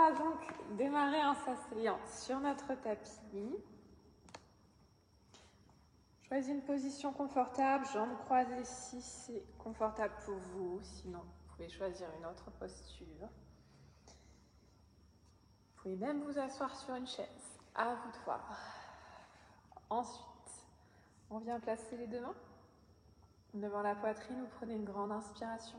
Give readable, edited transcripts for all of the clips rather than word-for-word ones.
va donc démarrer en s'asseyant sur notre tapis. Choisis une position confortable, jambes croisées si c'est confortable pour vous. Sinon, vous pouvez choisir une autre posture. Vous pouvez même vous asseoir sur une chaise, à vous de voir. Ensuite, on vient placer les deux mains devant la poitrine. Vous prenez une grande inspiration.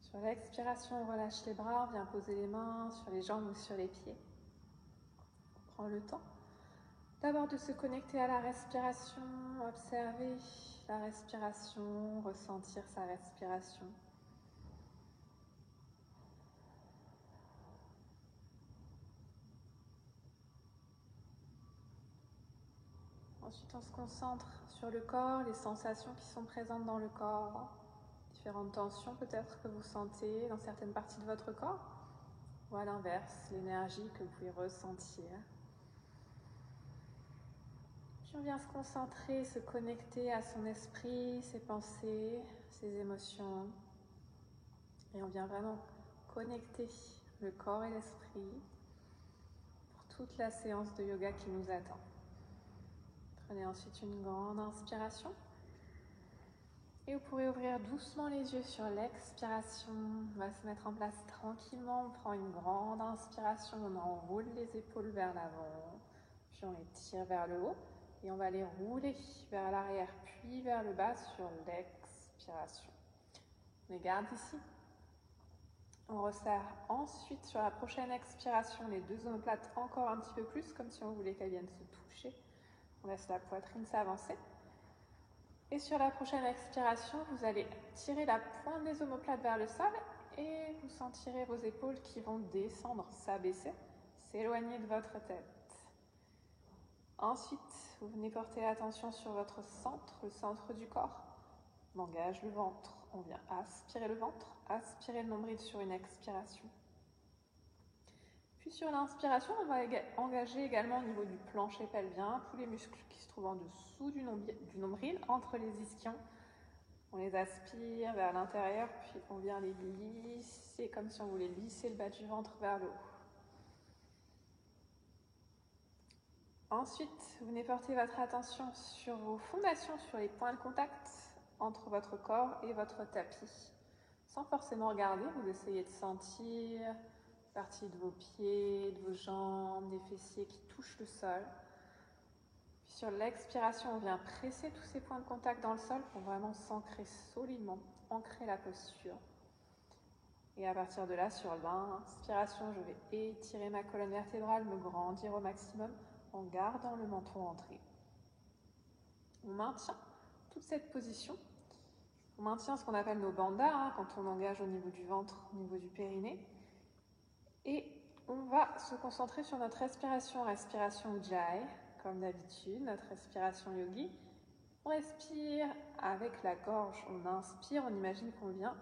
Sur l'expiration, on relâche les bras, on vient poser les mains sur les jambes ou sur les pieds. On prend le temps d'abord de se connecter à la respiration, observer la respiration, ressentir sa respiration. Ensuite, on se concentre sur le corps, les sensations qui sont présentes dans le corps, différentes tensions peut-être que vous sentez dans certaines parties de votre corps, ou à l'inverse, l'énergie que vous pouvez ressentir. Puis on vient se concentrer, se connecter à son esprit, ses pensées, ses émotions. Et on vient vraiment connecter le corps et l'esprit pour toute la séance de yoga qui nous attend. Prenez ensuite une grande inspiration. Et vous pourrez ouvrir doucement les yeux sur l'expiration. On va se mettre en place tranquillement. On prend une grande inspiration. On enroule les épaules vers l'avant. Puis on les tire vers le haut. Et on va les rouler vers l'arrière, puis vers le bas sur l'expiration. On les garde ici. On resserre ensuite sur la prochaine expiration les deux omoplates encore un petit peu plus, comme si on voulait qu'elles viennent se toucher. On laisse la poitrine s'avancer. Et sur la prochaine expiration, vous allez tirer la pointe des omoplates vers le sol et vous sentirez vos épaules qui vont descendre, s'abaisser, s'éloigner de votre tête. Ensuite, vous venez porter l'attention sur votre centre, le centre du corps. On engage le ventre, on vient aspirer le ventre, aspirer le nombril sur une expiration. Puis sur l'inspiration, on va engager également au niveau du plancher pelvien tous les muscles qui se trouvent en dessous du nombril, entre les ischions. On les aspire vers l'intérieur, puis on vient les lisser comme si on voulait lisser le bas du ventre vers le haut. Ensuite, vous venez porter votre attention sur vos fondations, sur les points de contact entre votre corps et votre tapis. Sans forcément regarder, vous essayez de sentir partie de vos pieds, de vos jambes, des fessiers qui touchent le sol. Puis sur l'expiration, on vient presser tous ces points de contact dans le sol pour vraiment s'ancrer solidement, ancrer la posture. Et à partir de là, sur l'inspiration, je vais étirer ma colonne vertébrale, me grandir au maximum en gardant le menton entré. On maintient toute cette position. On maintient ce qu'on appelle nos bandhas, quand on engage au niveau du ventre, au niveau du périnée. Et on va se concentrer sur notre respiration, respiration Ujjayi, comme d'habitude, notre respiration yogi. On respire avec la gorge, on inspire, on imagine qu'on vient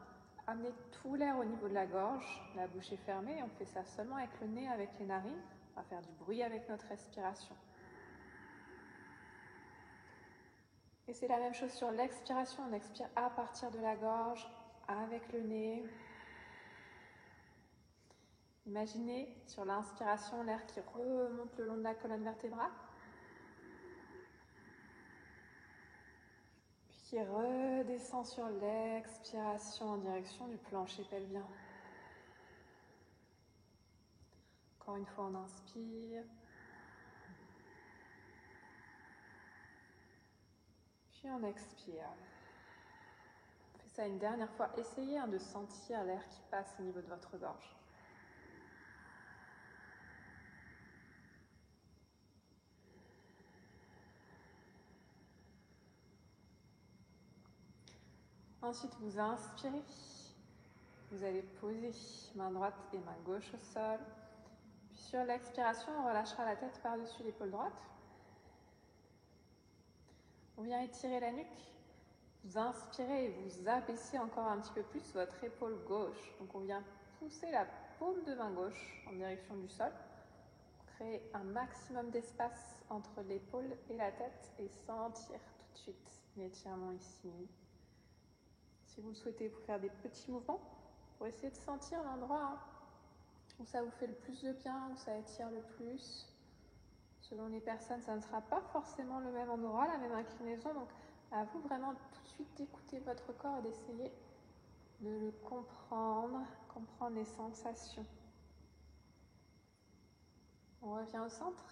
amener tout l'air au niveau de la gorge, la bouche est fermée, on fait ça seulement avec le nez, avec les narines. On va faire du bruit avec notre respiration. Et c'est la même chose sur l'expiration, on expire à partir de la gorge, avec le nez. Imaginez sur l'inspiration l'air qui remonte le long de la colonne vertébrale, puis qui redescend sur l'expiration en direction du plancher pelvien. Encore une fois, on inspire, puis on expire. On fait ça une dernière fois. Essayez de sentir l'air qui passe au niveau de votre gorge. Ensuite, vous inspirez. Vous allez poser main droite et main gauche au sol. Puis sur l'expiration, on relâchera la tête par-dessus l'épaule droite. On vient étirer la nuque. Vous inspirez et vous abaissez encore un petit peu plus votre épaule gauche. Donc on vient pousser la paume de main gauche en direction du sol. créer un maximum d'espace entre l'épaule et la tête et sentir tout de suite l'étirement ici. Si vous le souhaitez, vous faire des petits mouvements pour essayer de sentir l'endroit où ça vous fait le plus de bien, où ça étire le plus. Selon les personnes, ça ne sera pas forcément le même endroit, la même inclinaison. Donc, à vous vraiment tout de suite d'écouter votre corps et d'essayer de le comprendre les sensations. On revient au centre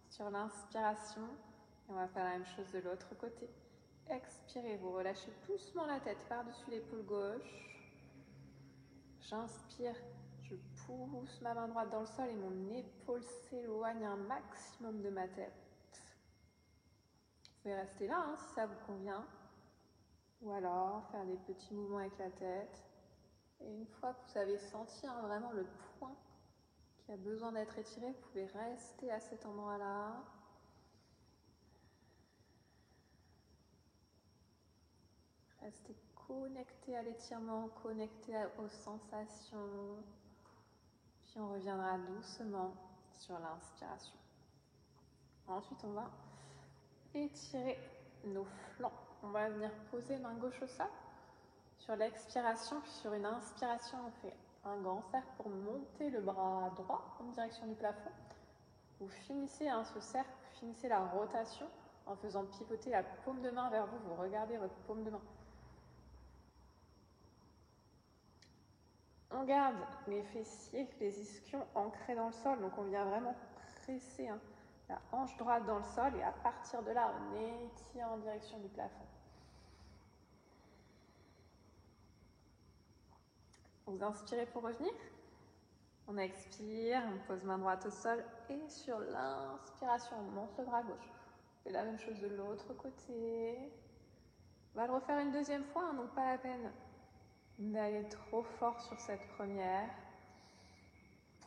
sur l'inspiration et on va faire la même chose de l'autre côté. Expirez, vous relâchez doucement la tête par-dessus l'épaule gauche. J'inspire, je pousse ma main droite dans le sol et mon épaule s'éloigne un maximum de ma tête. Vous pouvez rester là si ça vous convient. Ou alors faire des petits mouvements avec la tête. Et une fois que vous avez senti vraiment le point qui a besoin d'être étiré, vous pouvez rester à cet endroit-là. Restez connecté à l'étirement, connecté aux sensations. Puis on reviendra doucement sur l'inspiration. Ensuite, on va étirer nos flancs. On va venir poser main gauche au sol. Sur l'expiration, puis sur une inspiration, on fait un grand cercle pour monter le bras droit en direction du plafond. Vous finissez ce cercle, vous finissez la rotation en faisant pivoter la paume de main vers vous. Vous regardez votre paume de main. On garde les fessiers, les ischions ancrés dans le sol. Donc on vient vraiment presser la hanche droite dans le sol et à partir de là, on étire en direction du plafond. Vous inspirez pour revenir. On expire, on pose main droite au sol et sur l'inspiration, on monte le bras gauche. On fait la même chose de l'autre côté. On va le refaire une deuxième fois, donc pas la peine d'aller trop fort sur cette première.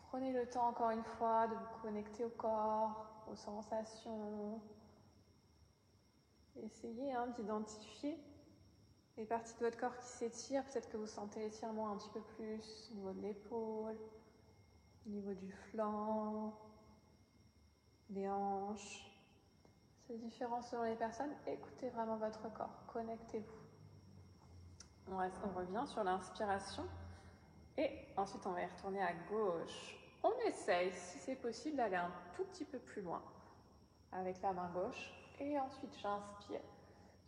Prenez le temps encore une fois de vous connecter au corps, aux sensations. Essayez d'identifier les parties de votre corps qui s'étirent. Peut-être que vous sentez l'étirement un petit peu plus au niveau de l'épaule, au niveau du flanc, des hanches. C'est différent selon les personnes. Écoutez vraiment votre corps, connectez-vous. On revient sur l'inspiration et ensuite on va y retourner à gauche. On essaye, si c'est possible, d'aller un tout petit peu plus loin avec la main gauche et ensuite j'inspire.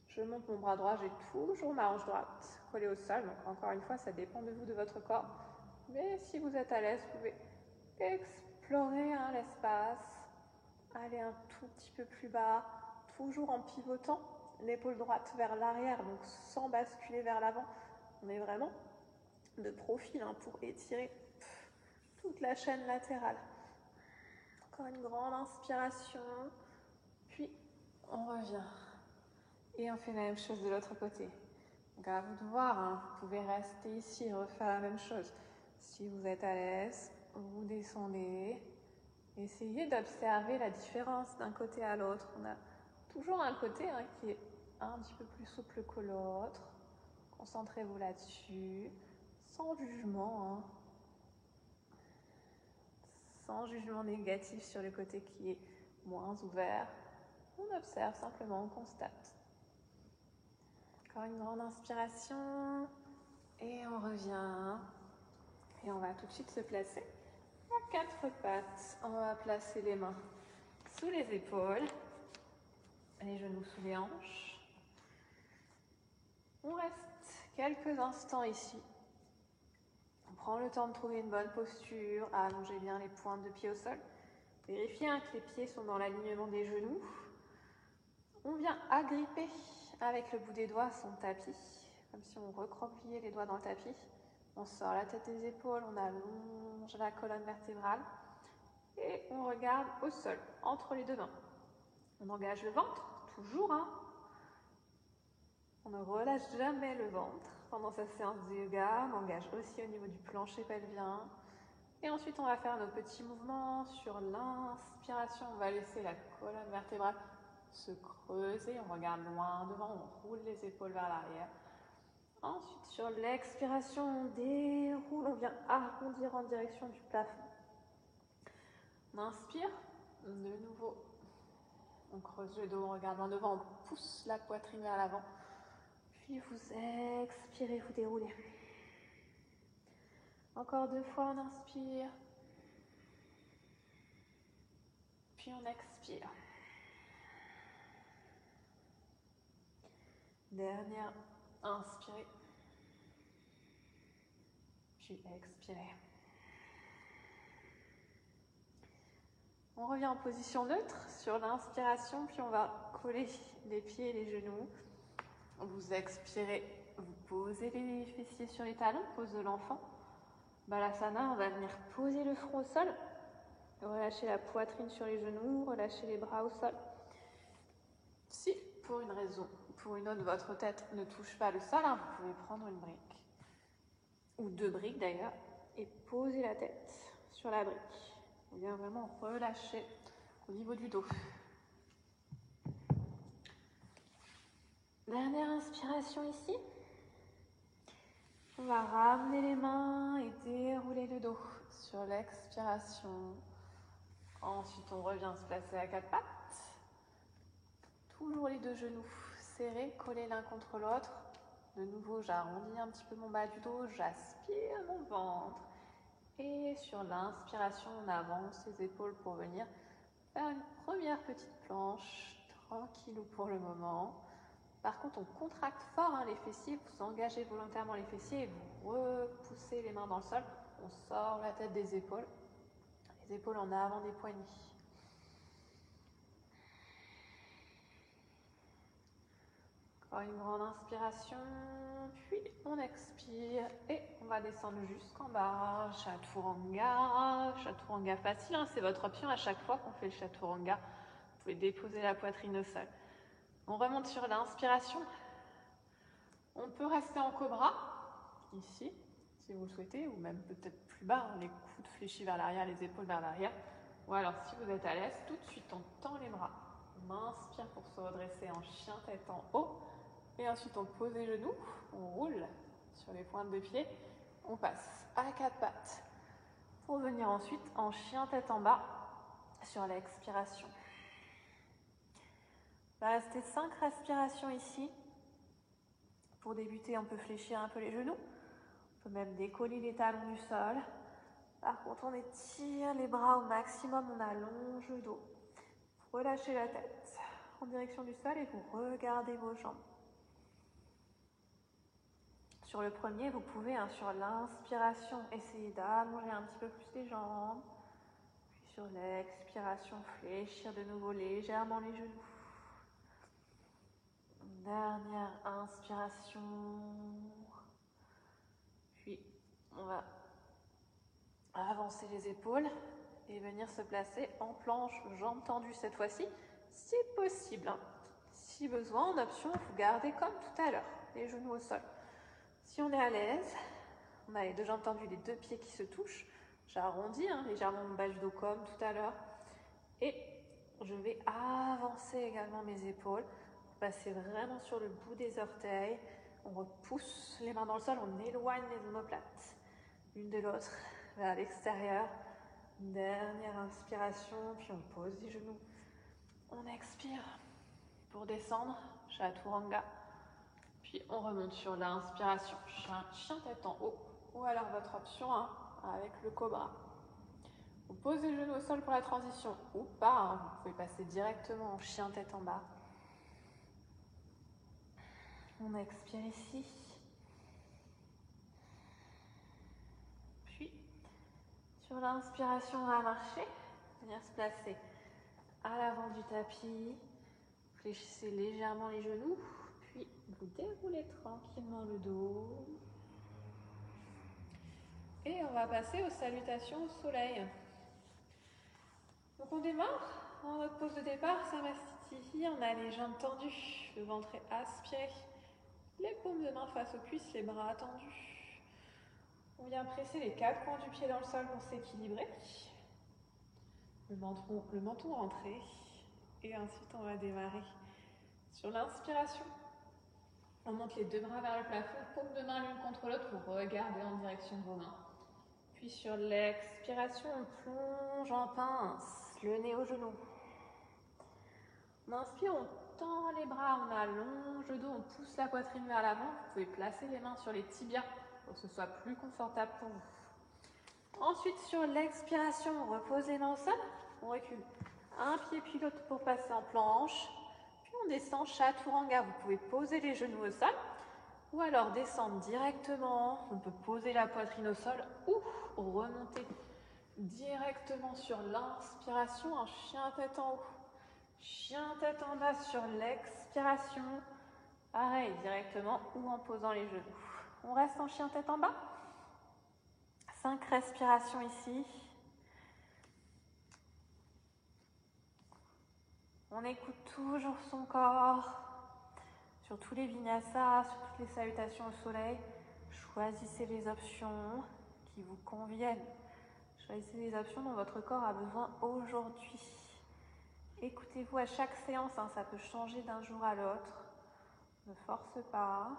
Je monte mon bras droit, j'ai toujours ma hanche droite collée au sol. Donc encore une fois, ça dépend de vous, de votre corps. Mais si vous êtes à l'aise, vous pouvez explorer l'espace, aller un tout petit peu plus bas, toujours en pivotant l'épaule droite vers l'arrière, donc sans basculer vers l'avant. On est vraiment de profil pour étirer toute la chaîne latérale. Encore une grande inspiration, puis on revient. Et on fait la même chose de l'autre côté. Donc à vous de voir, vous pouvez rester ici et refaire la même chose. Si vous êtes à l'aise, vous descendez. Essayez d'observer la différence d'un côté à l'autre. On a toujours un côté qui est un petit peu plus souple que l'autre. Concentrez-vous là-dessus, sans jugement. Sans jugement négatif sur le côté qui est moins ouvert. On observe simplement, on constate. Encore une grande inspiration et on revient et on va tout de suite se placer à quatre pattes. On va placer les mains sous les épaules, les genoux sous les hanches. On reste quelques instants ici. On prend le temps de trouver une bonne posture, à allonger bien les pointes de pied au sol. Vérifiez que les pieds sont dans l'alignement des genoux. On vient agripper avec le bout des doigts son tapis, comme si on recroquevillait les doigts dans le tapis. On sort la tête des épaules, on allonge la colonne vertébrale et on regarde au sol, entre les deux mains. On engage le ventre, toujours. On ne relâche jamais le ventre pendant sa séance de yoga. On engage aussi au niveau du plancher pelvien. Et ensuite, on va faire nos petits mouvements. Sur l'inspiration, on va laisser la colonne vertébrale se creuser. On regarde loin devant, on roule les épaules vers l'arrière. Ensuite, sur l'expiration, on déroule, on vient arrondir en direction du plafond. On inspire, De nouveau, on creuse le dos en regardant devant, on pousse la poitrine vers l'avant. Puis vous expirez, vous déroulez. Encore 2 fois, on inspire. Puis on expire. Dernière, inspirez. Puis expirez. On revient en position neutre sur l'inspiration, puis on va coller les pieds et les genoux. Vous expirez, vous posez les fessiers sur les talons, pose de l'enfant. Balasana, on va venir poser le front au sol. Relâchez la poitrine sur les genoux, relâchez les bras au sol. Si, pour une raison ou pour une autre, votre tête ne touche pas le sol, vous pouvez prendre une brique, ou 2 briques d'ailleurs, et poser la tête sur la brique. On vient vraiment relâcher au niveau du dos. Dernière inspiration ici. On va ramener les mains et dérouler le dos sur l'expiration. Ensuite, on revient se placer à 4 pattes. Toujours les 2 genoux serrés, collés l'un contre l'autre. De nouveau, j'arrondis un petit peu mon bas du dos, j'aspire mon ventre. Et sur l'inspiration, on avance les épaules pour venir faire une première petite planche, tranquillou pour le moment. Par contre, on contracte fort les fessiers, vous engagez volontairement les fessiers et vous repoussez les mains dans le sol. On sort la tête des épaules, les épaules en avant des poignets. Encore une grande inspiration, puis on expire et on va descendre jusqu'en bas. Chaturanga, chaturanga facile, c'est votre option à chaque fois qu'on fait le chaturanga. Vous pouvez déposer la poitrine au sol. On remonte sur l'inspiration. On peut rester en cobra, ici, si vous le souhaitez, ou même peut-être plus bas, les coudes fléchis vers l'arrière, les épaules vers l'arrière. Ou alors, si vous êtes à l'aise, tout de suite, on tend les bras. On inspire pour se redresser en chien tête en haut. Et ensuite, on pose les genoux, on roule sur les pointes de pied. On passe à 4 pattes pour venir ensuite en chien tête en bas sur l'expiration. Il va rester 5 respirations ici. Pour débuter, on peut fléchir un peu les genoux. On peut même décoller les talons du sol. Par contre, on étire les bras au maximum, on allonge le dos. Vous relâchez la tête en direction du sol et vous regardez vos jambes. Sur le premier, vous pouvez, sur l'inspiration, essayer d'allonger un petit peu plus les jambes. Puis sur l'expiration, fléchir de nouveau légèrement les genoux. Dernière inspiration. Puis, on va avancer les épaules et venir se placer en planche, jambes tendues cette fois-ci, si possible. Si besoin, en option, vous gardez comme tout à l'heure, les genoux au sol. Si on est à l'aise, on a les 2 jambes tendues, les 2 pieds qui se touchent. J'arrondis légèrement mon bas du dos comme tout à l'heure. Et je vais avancer également mes épaules. Passer vraiment sur le bout des orteils. On repousse les mains dans le sol, on éloigne les omoplates l'une de l'autre vers l'extérieur. Dernière inspiration, puis on pose les genoux. On expire pour descendre, chaturanga. Puis on remonte sur l'inspiration, chien tête en haut. Ou alors votre option avec le cobra. Vous posez les genoux au sol pour la transition ou pas. Vous pouvez passer directement en chien tête en bas. On expire ici. Puis, sur l'inspiration, on va marcher. Venir se placer à l'avant du tapis. Fléchissez légèrement les genoux. Puis, vous déroulez tranquillement le dos. Et on va passer aux salutations au soleil. Donc, on démarre. Dans notre pose de départ, Samasthiti, on a les jambes tendues, le ventre est aspiré. Les paumes de main face aux cuisses, les bras tendus. On vient presser les 4 coins du pied dans le sol pour s'équilibrer. Le menton rentré. Et ensuite, on va démarrer. Sur l'inspiration, on monte les 2 bras vers le plafond, paumes de main l'une contre l'autre, vous regardez en direction de vos mains. Puis sur l'expiration, on plonge en pince. passe le nez au genou. On inspire, on tend les bras, on allonge le dos, on pousse la poitrine vers l'avant. Vous pouvez placer les mains sur les tibias pour que ce soit plus confortable pour vous. Ensuite, sur l'expiration, on repose les mains au sol, on recule un pied puis l'autre pour passer en planche. Puis on descend chaturanga. Vous pouvez poser les genoux au sol ou alors descendre directement. On peut poser la poitrine au sol ou remonter directement sur l'inspiration en chien tête en haut. Chien tête en bas sur l'expiration. Pareil, directement ou en posant les genoux. On reste en chien tête en bas. 5 respirations ici. On écoute toujours son corps. Sur tous les vinyasas, sur toutes les salutations au soleil, choisissez les options qui vous conviennent. Choisissez les options dont votre corps a besoin aujourd'hui. Écoutez-vous à chaque séance, ça peut changer d'un jour à l'autre. Ne force pas.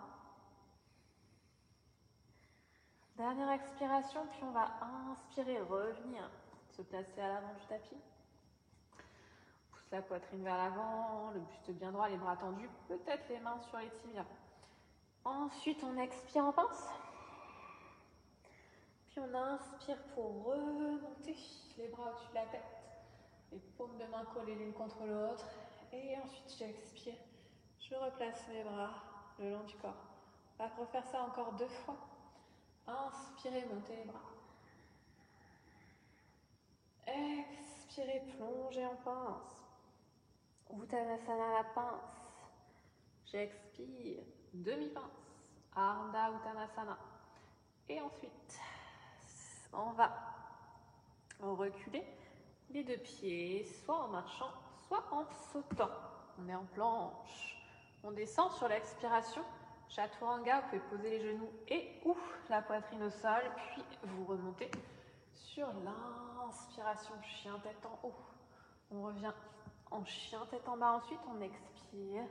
Dernière expiration, puis on va inspirer, revenir, se placer à l'avant du tapis. Pousse la poitrine vers l'avant, le buste bien droit, les bras tendus, peut-être les mains sur les tibias. Ensuite, on expire en pince. Puis on inspire pour remonter les bras au-dessus de la tête. Les paumes de main collées l'une contre l'autre. Et ensuite, j'expire. Je replace mes bras le long du corps. On va refaire ça encore 2 fois. Inspirez, montez les bras. Expirez, plongez en pince. Uttanasana la pince. J'expire, demi-pince. Ardha Uttanasana. Et ensuite, on va reculer les 2 pieds, soit en marchant, soit en sautant. On est en planche. On descend sur l'expiration. Chaturanga, vous pouvez poser les genoux et ou la poitrine au sol, puis vous remontez sur l'inspiration, chien tête en haut. On revient en chien tête en bas ensuite, on expire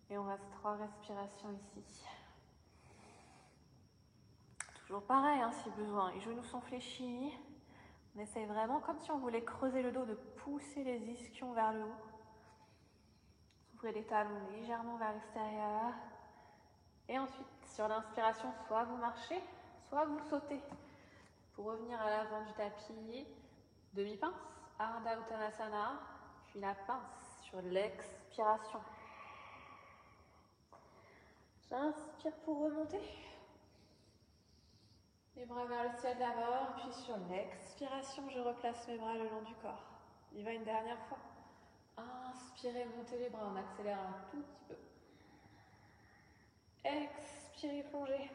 et on reste 3 respirations ici. Toujours pareil si besoin, les genoux sont fléchis. On essaye vraiment comme si on voulait creuser le dos, de pousser les ischions vers le haut. Ouvrez les talons légèrement vers l'extérieur. Et ensuite, sur l'inspiration, soit vous marchez, soit vous sautez. Pour revenir à l'avant du tapis, demi-pince, Ardha Uttanasana, puis la pince sur l'expiration. J'inspire pour remonter. Les bras vers le ciel d'abord, puis sur l'expiration, je replace mes bras le long du corps. Il va une dernière fois. Inspirez, montez les bras, on accélère un tout petit peu. Expirez, plongez.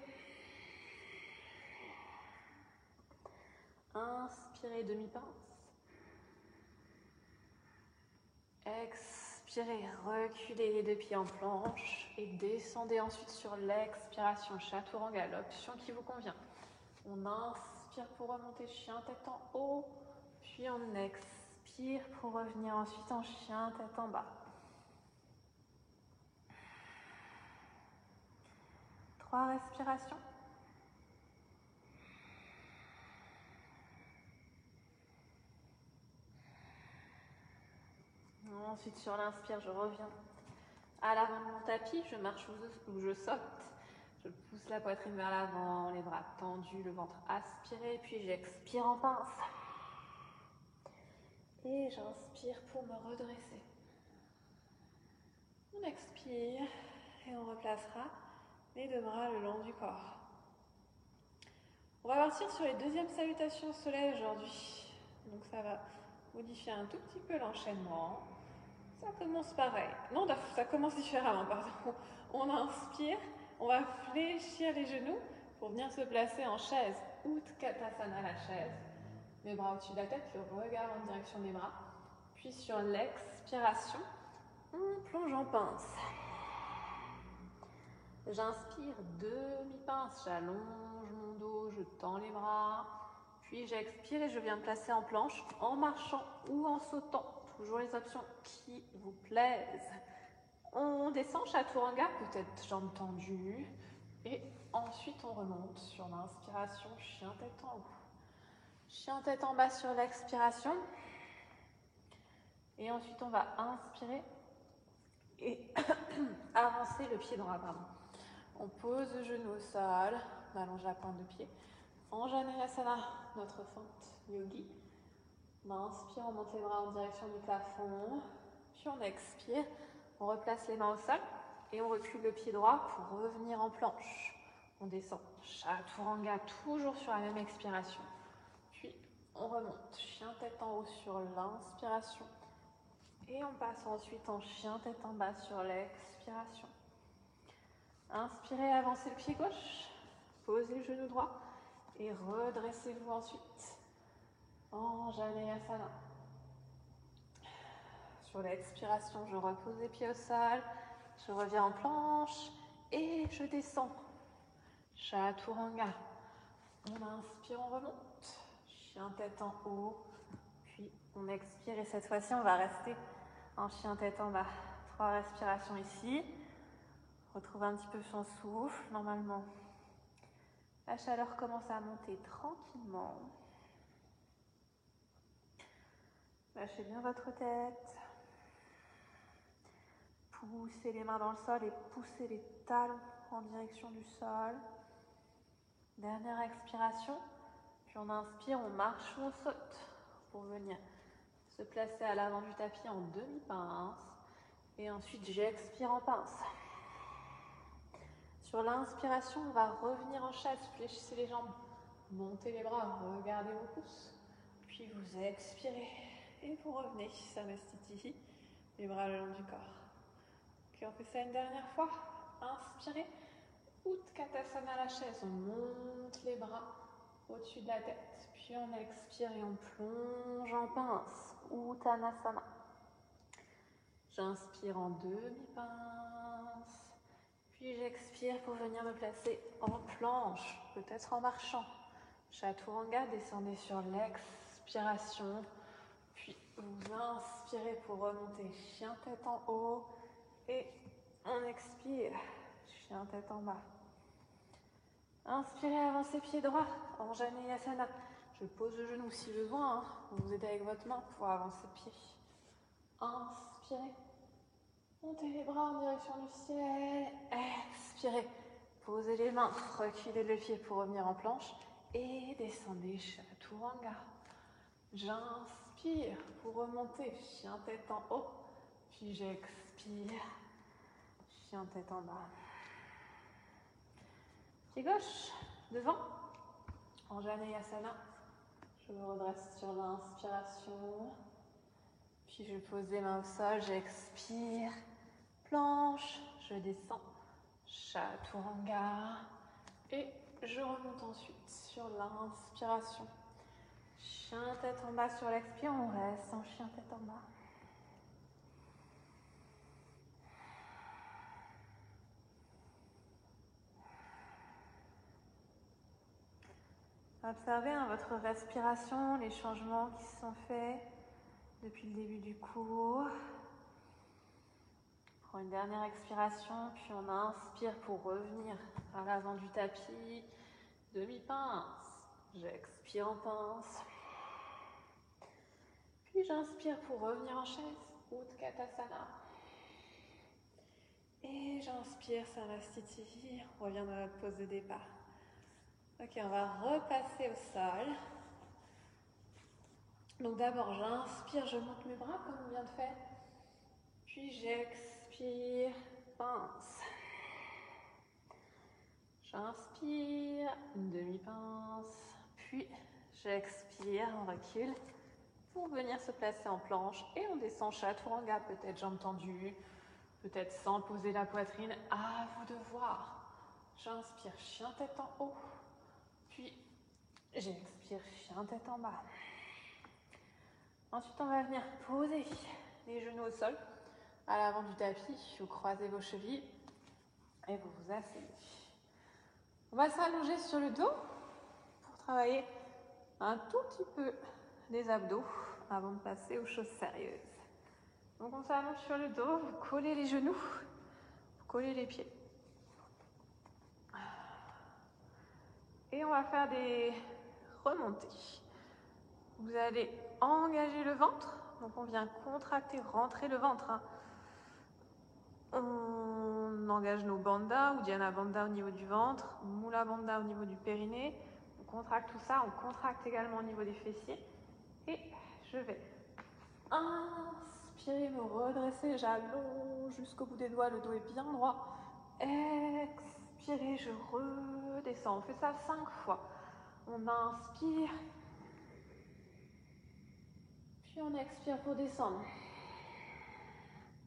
Inspirez, demi-pince. Expirez, reculez les 2 pieds en planche et descendez ensuite sur l'expiration, chaturanga, l'option qui vous convient. On inspire pour remonter chien tête en haut, puis on expire pour revenir ensuite en chien tête en bas. 3 respirations. Ensuite, sur l'inspire, je reviens à l'avant de mon tapis, je marche ou je saute. Je pousse la poitrine vers l'avant, les bras tendus, le ventre aspiré, puis j'expire en pince. Et j'inspire pour me redresser. On expire et on replacera les 2 bras le long du corps. On va partir sur les 2e salutations au soleil aujourd'hui. Donc ça va modifier un tout petit peu l'enchaînement. Ça commence pareil. Non, ça commence différemment, pardon. On inspire, on va fléchir les genoux pour venir se placer en chaise. Utkatasana, la chaise. Les bras au-dessus de la tête, le regard en direction des bras. Puis sur l'expiration, on plonge en pince. J'inspire, demi-pince, j'allonge mon dos, je tends les bras. Puis j'expire et je viens me placer en planche en marchant ou en sautant. Toujours les options qui vous plaisent. On descend, chaturanga, peut-être jambes tendues. Et ensuite, on remonte sur l'inspiration, chien tête en haut. Chien tête en bas sur l'expiration. Et ensuite, on va inspirer et avancer le pied droit. Pardon. On pose le genou au sol, on allonge la pointe de pied. Anjaneyasana, notre fente yogi. On inspire, on monte les bras en direction du plafond. Puis on expire, on replace les mains au sol et on recule le pied droit pour revenir en planche. On descend, Chaturanga, toujours sur la même expiration. Puis on remonte, chien tête en haut sur l'inspiration. Et on passe ensuite en chien tête en bas sur l'expiration. Inspirez, avancez le pied gauche, posez le genou droit et redressez-vous ensuite. Anjaneyasana. Sur l'expiration, je repose les pieds au sol, je reviens en planche et je descends. Chaturanga. On inspire, on remonte. Chien tête en haut. Puis on expire et cette fois-ci, on va rester en chien tête en bas. 3 respirations ici. Retrouve un petit peu son souffle. Normalement, la chaleur commence à monter tranquillement. Lâchez bien votre tête. Poussez les mains dans le sol et poussez les talons en direction du sol. Dernière expiration. Puis on inspire, on marche ou on saute pour venir se placer à l'avant du tapis en demi-pince. Et ensuite, j'expire en pince. Sur l'inspiration, on va revenir en chaise. Fléchissez les jambes, montez les bras, regardez vos pouces. Puis vous expirez et vous revenez. Samastitihi, les bras le long du corps. Ok, on fait ça une dernière fois. Inspirez. Utkatasana, la chaise. On monte les bras au-dessus de la tête. Puis on expire et on plonge en pince. Uttanasana. J'inspire en demi-pince. Puis j'expire pour venir me placer en planche, peut-être en marchant. Chaturanga, descendez sur l'expiration. Puis vous inspirez pour remonter. Chien tête en haut. Et on expire. Chien tête en bas. Inspirez, avancez pied droit. Anjaneyasana. Je pose le genou si besoin. Vous vous aidez avec votre main pour avancer pied. Inspirez. Montez les bras en direction du ciel. Expirez. Posez les mains. Reculez le pied pour revenir en planche. Et descendez Chaturanga. J'inspire pour remonter. Chien tête en haut. Puis j'expire. Chien tête en bas. Pied gauche, devant. Anjaneyasana. Je me redresse sur l'inspiration. Puis je pose les mains au sol, j'expire. Planche, je descends. Chaturanga. Et je remonte ensuite sur l'inspiration. Chien tête en bas sur l'expire, on reste en chien tête en bas. Observez votre respiration, les changements qui se sont faits depuis le début du cours. On prend une dernière expiration, puis on inspire pour revenir à l'avant du tapis. Demi-pince. J'expire en pince. Puis j'inspire pour revenir en chaise. Utkatasana. Et j'inspire, Samastitihi. On revient dans notre pose de départ. Ok, on va repasser au sol. Donc d'abord, j'inspire, je monte mes bras comme on vient de faire. Puis j'expire, pince. J'inspire, une demi-pince. Puis j'expire, on recule pour venir se placer en planche. Et on descend Chaturanga, peut-être jambes tendues, peut-être sans poser la poitrine. À vous de voir. J'inspire, chien tête en haut. Puis j'expire, chien tête en bas. Ensuite, on va venir poser les genoux au sol, à l'avant du tapis. Vous croisez vos chevilles et vous vous asseyez. On va s'allonger sur le dos pour travailler un tout petit peu les abdos avant de passer aux choses sérieuses. Donc, on s'allonge sur le dos, vous collez les genoux, vous collez les pieds. Et on va faire des remontées. Vous allez engager le ventre Donc on vient contracter, rentrer le ventre. Hein. On engage nos bandhas, Uddiyana Bandha au niveau du ventre, Mula Bandha au niveau du périnée. On contracte tout ça, on contracte également au niveau des fessiers. Et je vais inspirer, me redresser, j'allonge jusqu'au bout des doigts, le dos est bien droit. Expirez, je redescends. On fait ça 5 fois. On inspire, puis on expire pour descendre.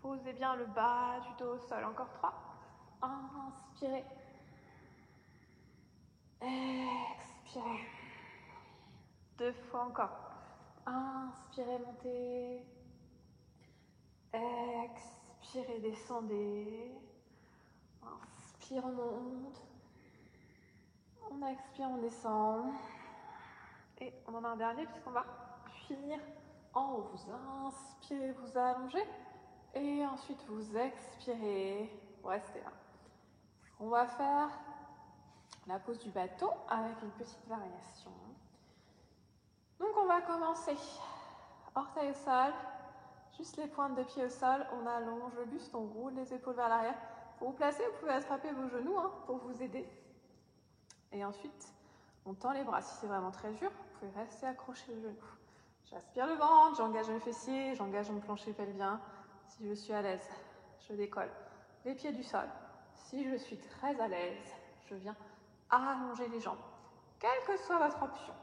Posez bien le bas du dos au sol. Encore 3. Inspirez. Expirez. 2 fois encore. Inspirez, montez. Expirez, descendez. Inspire, on monte. On expire, on descend. Et on en a un dernier puisqu'on va finir en haut. Vous inspirez, vous allongez. Et ensuite, vous expirez. Vous restez là. On va faire la pose du bateau avec une petite variation. Donc, on va commencer. Orteils au sol. Juste les pointes de pied au sol. On allonge le buste, on roule les épaules vers l'arrière. Pour vous placer, vous pouvez attraper vos genoux pour vous aider. Et ensuite, on tend les bras. Si c'est vraiment très dur, vous pouvez rester accroché au genou. J'aspire le ventre, j'engage mes fessiers, j'engage mon plancher pelvien. Si je suis à l'aise, je décolle les pieds du sol. Si je suis très à l'aise, je viens allonger les jambes. Quelle que soit votre option,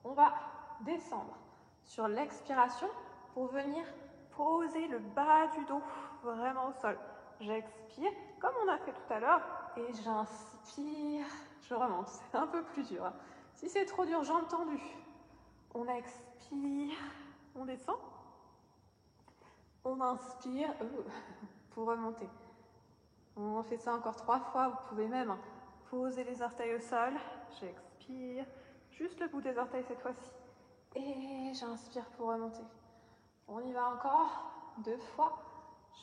on va descendre sur l'expiration pour venir poser le bas du dos vraiment au sol. J'expire comme on a fait tout à l'heure et j'inspire, je remonte. C'est un peu plus dur. Si c'est trop dur, jambes tendues. On expire, on descend. On inspire pour remonter. On fait ça encore 3 fois. Vous pouvez même poser les orteils au sol. J'expire, juste le bout des orteils cette fois-ci. Et j'inspire pour remonter. On y va encore 2 fois.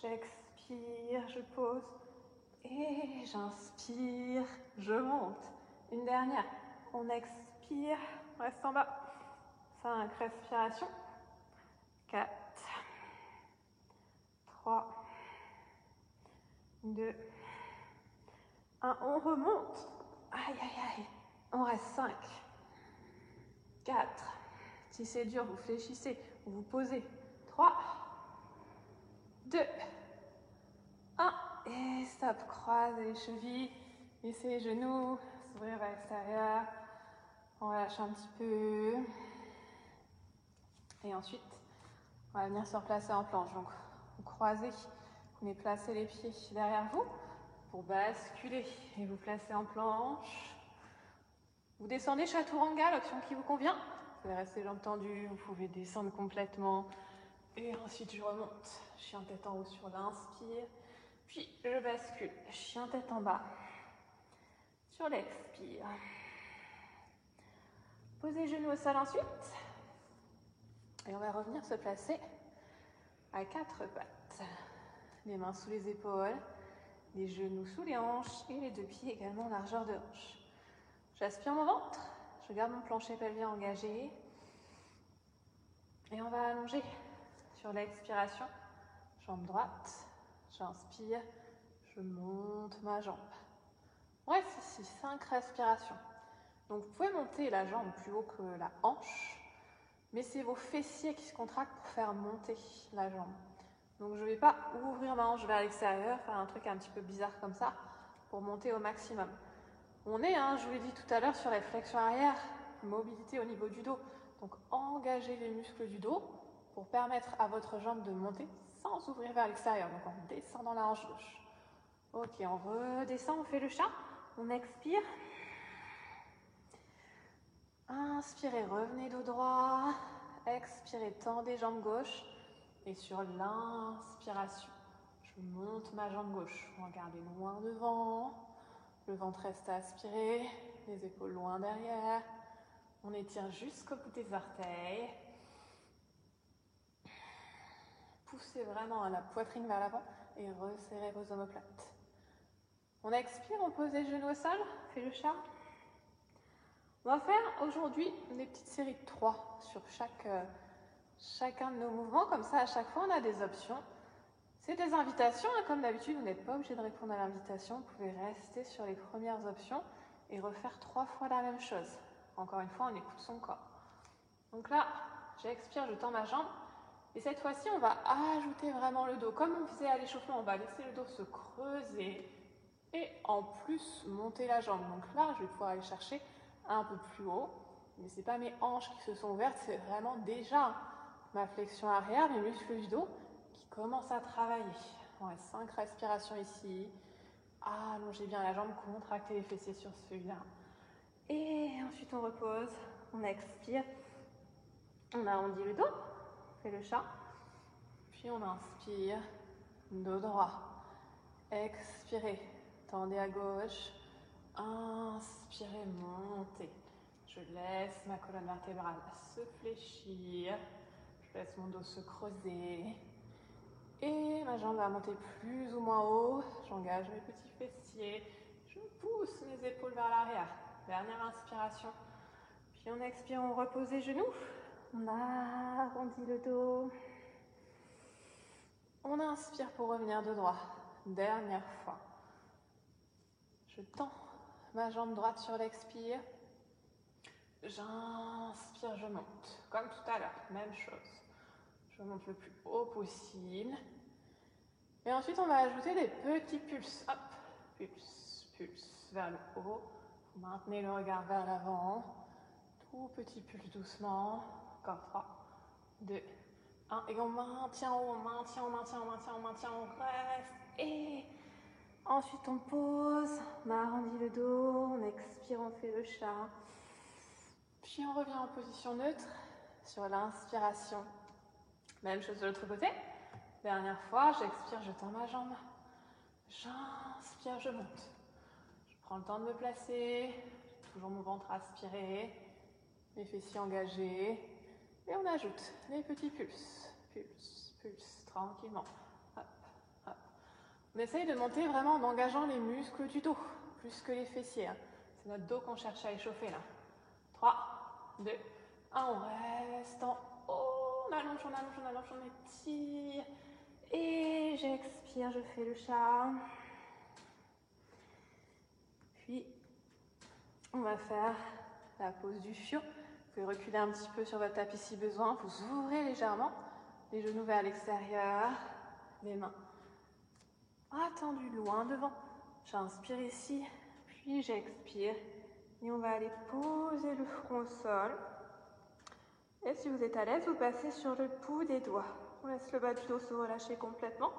J'expire, je pose. Et j'inspire, je monte. Une dernière. On expire, on reste en bas. 5 respirations. 4. 3, 2, 1, on remonte. Aïe, aïe, aïe. On reste 5, 4. Si c'est dur, vous fléchissez, vous vous posez. 3, 2, 1. Et stop, croisez les chevilles, laissez les genoux, s'ouvrir vers l'extérieur. On relâche un petit peu. Et ensuite, on va venir se replacer en planche. Donc, vous croisez. Vous venez placer les pieds derrière vous pour basculer et vous placer en planche. Vous descendez Chaturanga, l'option qui vous convient. Vous pouvez rester jambes tendues, vous pouvez descendre complètement. Et ensuite, je remonte. Chien tête en haut sur l'inspire. Puis, je bascule. Chien tête en bas sur l'expire. Posez genoux au sol ensuite. Et on va revenir se placer à 4 pattes. Les mains sous les épaules, les genoux sous les hanches et les 2 pieds également largeur de hanche. J'aspire mon ventre, je garde mon plancher pelvien engagé. Et on va allonger sur l'expiration. Jambe droite, j'inspire, je monte ma jambe. On reste ici, 5 respirations. Donc vous pouvez monter la jambe plus haut que la hanche, mais c'est vos fessiers qui se contractent pour faire monter la jambe. Donc je ne vais pas ouvrir ma hanche vers l'extérieur, faire un truc un petit peu bizarre comme ça, pour monter au maximum. On est, je vous l'ai dit tout à l'heure, sur les flexions arrière, mobilité au niveau du dos. Donc engagez les muscles du dos pour permettre à votre jambe de monter sans ouvrir vers l'extérieur, donc en descendant la hanche gauche. Ok, on redescend, on fait le chat, on expire. Inspirez, revenez dos droit, expirez, tendez jambe gauche. Et sur l'inspiration, je monte ma jambe gauche. Regardez loin devant. Le ventre reste aspiré. Les épaules loin derrière. On étire jusqu'au bout des orteils. Poussez vraiment la poitrine vers l'avant et resserrez vos omoplates. On expire, on pose les genoux au sol. Fait le chat. On va faire aujourd'hui des petites séries de 3 sur chaque chacun de nos mouvements. Comme ça, à chaque fois, on a des options. C'est des invitations, hein. Comme d'habitude, vous n'êtes pas obligé de répondre à l'invitation. Vous pouvez rester sur les premières options et refaire 3 fois la même chose. Encore une fois, on écoute son corps. Donc là, j'expire, je tends ma jambe. Et cette fois-ci, on va ajouter vraiment le dos. Comme on faisait à l'échauffement, on va laisser le dos se creuser et en plus monter la jambe. Donc là, je vais pouvoir aller chercher un peu plus haut. Mais ce n'est pas mes hanches qui se sont ouvertes, c'est vraiment déjà ma flexion arrière, mes muscles du dos qui commencent à travailler. Ouais, 5 respirations ici. Allongez bien la jambe, contractez les fessiers sur celui-là. Et ensuite, on repose, on expire. On arrondit le dos, on fait le chat. Puis on inspire, dos droit. Expirez, tendez à gauche. Inspirez, montez. Je laisse ma colonne vertébrale se fléchir. Je laisse mon dos se creuser. Et ma jambe va monter plus ou moins haut. J'engage mes petits fessiers. Je pousse mes épaules vers l'arrière. Dernière inspiration. Puis on expire, on repose les genoux. On arrondit le dos. On inspire pour revenir de droit. Dernière fois. Je tends ma jambe droite sur l'expire. J'inspire, je monte. Comme tout à l'heure, même chose. Je monte le plus haut possible. Et ensuite, on va ajouter des petits pulses. Hop, pulse, pulse vers le haut. Maintenez le regard vers l'avant. Tout petit pulse doucement. Encore 3, 2, 1. Et on maintient haut, on maintient, on maintient, on maintient, on maintient, on reste. Et ensuite, on pose. On arrondit le dos. On expire, on fait le chat. Puis on revient en position neutre sur l'inspiration. Même chose de l'autre côté. Dernière fois, j'expire, je tends ma jambe. J'inspire, je monte. Je prends le temps de me placer. Toujours mon ventre aspiré. Les fessiers engagés. Et on ajoute les petits pulses. Pulse, pulse, tranquillement. Hop, hop. On essaye de monter vraiment en engageant les muscles du dos, plus que les fessiers. C'est notre dos qu'on cherche à échauffer là. 3, 2, 1, on reste en haut. On allonge, on allonge, on allonge, on étire. Et j'expire, je fais le chat. Puis, on va faire la pose du fion. Vous pouvez reculer un petit peu sur votre tapis si besoin. Vous ouvrez légèrement les genoux vers l'extérieur. Les mains attendues loin devant. J'inspire ici, puis j'expire. Et on va aller poser le front au sol. Et si vous êtes à l'aise, vous passez sur le bout des doigts. On laisse le bas du dos se relâcher complètement,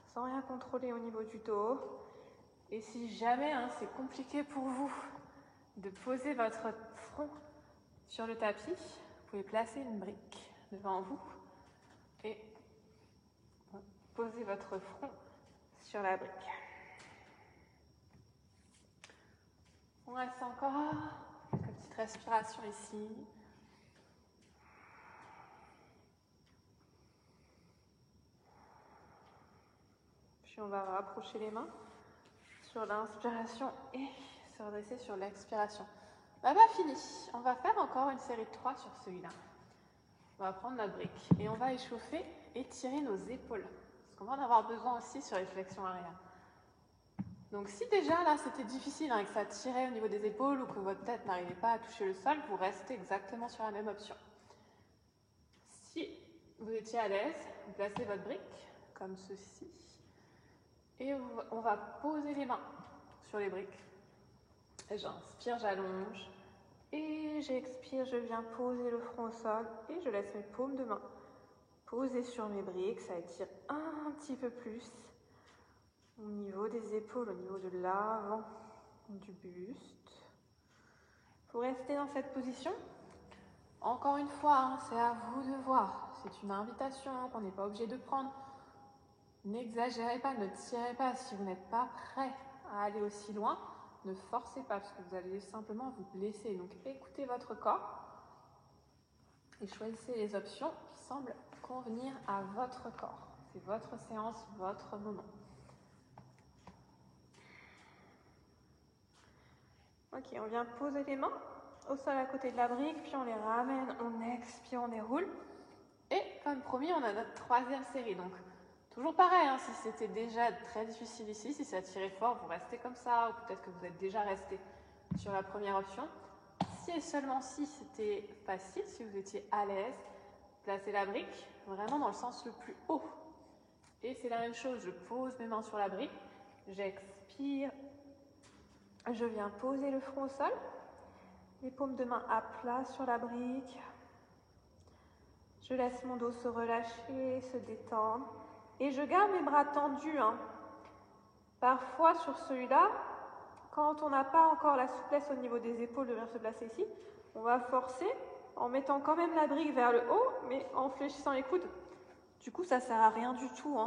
sans rien contrôler au niveau du dos. Et si jamais c'est compliqué pour vous de poser votre front sur le tapis, vous pouvez placer une brique devant vous et poser votre front sur la brique. On reste encore quelques petites respirations ici. Puis on va rapprocher les mains sur l'inspiration et se redresser sur l'expiration. Pas fini. On va faire encore une série de 3 sur celui-là. On va prendre notre brique et on va échauffer, étirer nos épaules. Parce qu'on va en avoir besoin aussi sur les flexions arrière. Donc si déjà là c'était difficile et que ça tirait au niveau des épaules ou que votre tête n'arrivait pas à toucher le sol, vous restez exactement sur la même option. Si vous étiez à l'aise, vous placez votre brique comme ceci. Et on va poser les mains sur les briques. J'inspire, j'allonge. Et j'expire, je viens poser le front au sol. Et je laisse mes paumes de main poser sur mes briques. Ça étire un petit peu plus au niveau des épaules, au niveau de l'avant du buste. Pour rester dans cette position, encore une fois, c'est à vous de voir. C'est une invitation qu'on n'est pas obligé de prendre. N'exagérez pas, ne tirez pas. Si vous n'êtes pas prêt à aller aussi loin, ne forcez pas parce que vous allez simplement vous blesser. Donc écoutez votre corps et choisissez les options qui semblent convenir à votre corps. C'est votre séance, votre moment. Ok, on vient poser les mains au sol à côté de la brique, puis on les ramène, on expire, on déroule. comme promis, on a notre troisième série. Donc, toujours pareil, hein, si c'était déjà très difficile ici, si ça tirait fort, vous restez comme ça, ou peut-être que vous êtes déjà resté sur la première option. Si et seulement si c'était facile, si vous étiez à l'aise, placez la brique vraiment dans le sens le plus haut. Et c'est la même chose, je pose mes mains sur la brique, j'expire, je viens poser le front au sol, les paumes de main à plat sur la brique. Je laisse mon dos se relâcher, se détendre. Et je garde mes bras tendus. Parfois, sur celui-là, quand on n'a pas encore la souplesse au niveau des épaules de venir se placer ici, on va forcer en mettant quand même la brique vers le haut, mais en fléchissant les coudes. Du coup, ça ne sert à rien du tout.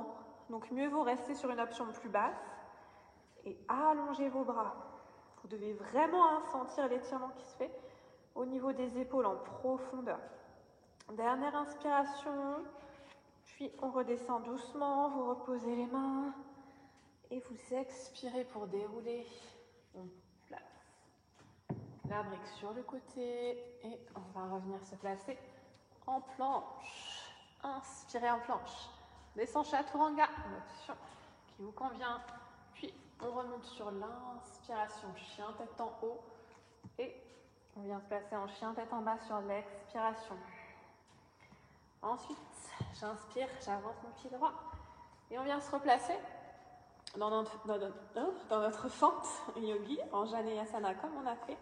Donc, mieux vaut rester sur une option plus basse et allonger vos bras. Vous devez vraiment sentir l'étirement qui se fait au niveau des épaules en profondeur. Dernière inspiration, puis on redescend doucement, vous reposez les mains et vous expirez pour dérouler. On place la brique sur le côté et on va revenir se placer en planche. Inspirez en planche. Descend Chaturanga, une option qui vous convient. Puis on remonte sur l'inspiration, chien tête en haut et on vient se placer en chien tête en bas sur l'expiration. Ensuite, j'inspire, j'avance mon pied droit et on vient se replacer dans notre fente yogi en Janeyasana comme on a fait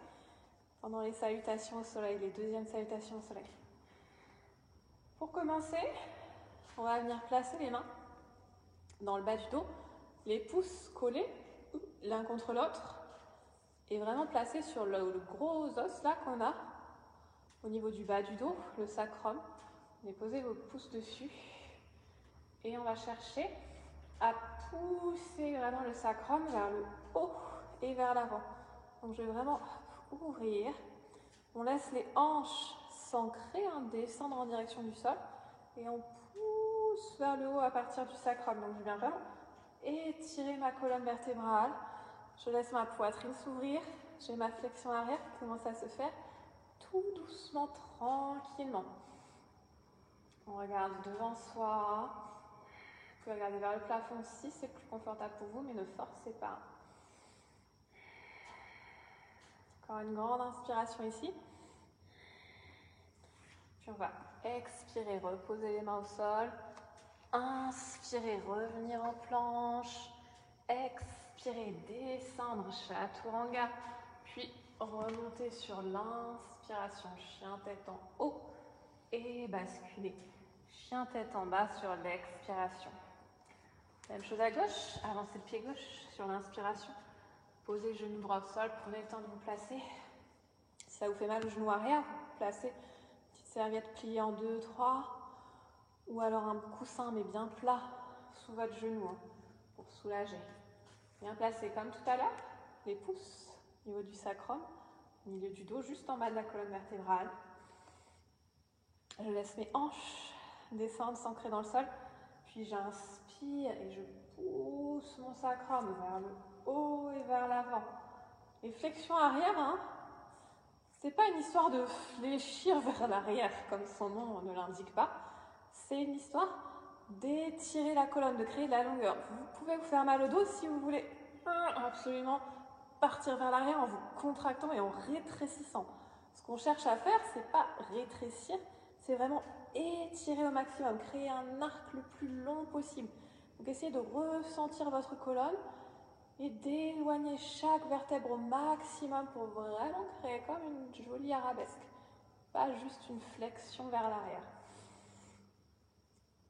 pendant les salutations au soleil, les deuxièmes salutations au soleil. Pour commencer, on va venir placer les mains dans le bas du dos, les pouces collés l'un contre l'autre et vraiment placer sur le gros os là qu'on a au niveau du bas du dos, le sacrum. Posez vos pouces dessus et on va chercher à pousser vraiment le sacrum vers le haut et vers l'avant. Donc je vais vraiment ouvrir. On laisse les hanches s'ancrer, descendre en direction du sol et on pousse vers le haut à partir du sacrum. Donc je viens vraiment étirer ma colonne vertébrale. Je laisse ma poitrine s'ouvrir. J'ai ma flexion arrière qui commence à se faire tout doucement, tranquillement. On regarde devant soi. Vous pouvez regarder vers le plafond si c'est plus confortable pour vous, mais ne forcez pas. Encore une grande inspiration ici. Puis on va expirer, reposer les mains au sol. Inspirer, revenir en planche. Expirer, descendre, Chaturanga. Puis remonter sur l'inspiration, chien tête en haut. Et basculer. Chien tête en bas sur l'expiration. Même chose à gauche, avancez le pied gauche sur l'inspiration. Posez le genou droit au sol, prenez le temps de vous placer. Si ça vous fait mal au genou arrière, vous placez une petite serviette pliée en 2, 3. Ou alors un coussin mais bien plat sous votre genou pour soulager. Bien placé comme tout à l'heure, les pouces au niveau du sacrum, au milieu du dos, juste en bas de la colonne vertébrale. Je laisse mes hanches descendre, s'ancrer dans le sol. Puis j'inspire et je pousse mon sacrum vers le haut et vers l'avant. Les flexions arrière, c'est pas une histoire de fléchir vers l'arrière, comme son nom ne l'indique pas. C'est une histoire d'étirer la colonne, de créer de la longueur. Vous pouvez vous faire mal au dos si vous voulez absolument partir vers l'arrière en vous contractant et en rétrécissant. Ce qu'on cherche à faire, c'est pas rétrécir, c'est vraiment étirer au maximum, créer un arc le plus long possible. Donc essayez de ressentir votre colonne et d'éloigner chaque vertèbre au maximum pour vraiment créer comme une jolie arabesque, pas juste une flexion vers l'arrière.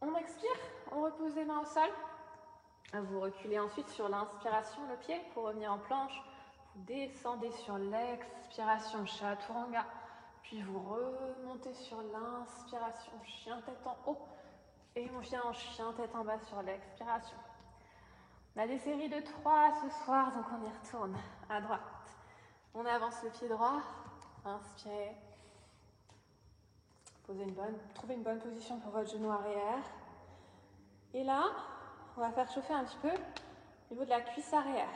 On expire, on repose les mains au sol. Vous reculez ensuite sur l'inspiration le pied pour revenir en planche. Vous descendez sur l'expiration, Chaturanga. Puis vous remontez sur l'inspiration, chien tête en haut. Et on vient en chien tête en bas sur l'expiration. On a des séries de 3 ce soir, donc on y retourne à droite. On avance le pied droit, inspirez. Trouvez une bonne position pour votre genou arrière. Et là, on va faire chauffer un petit peu au niveau de la cuisse arrière.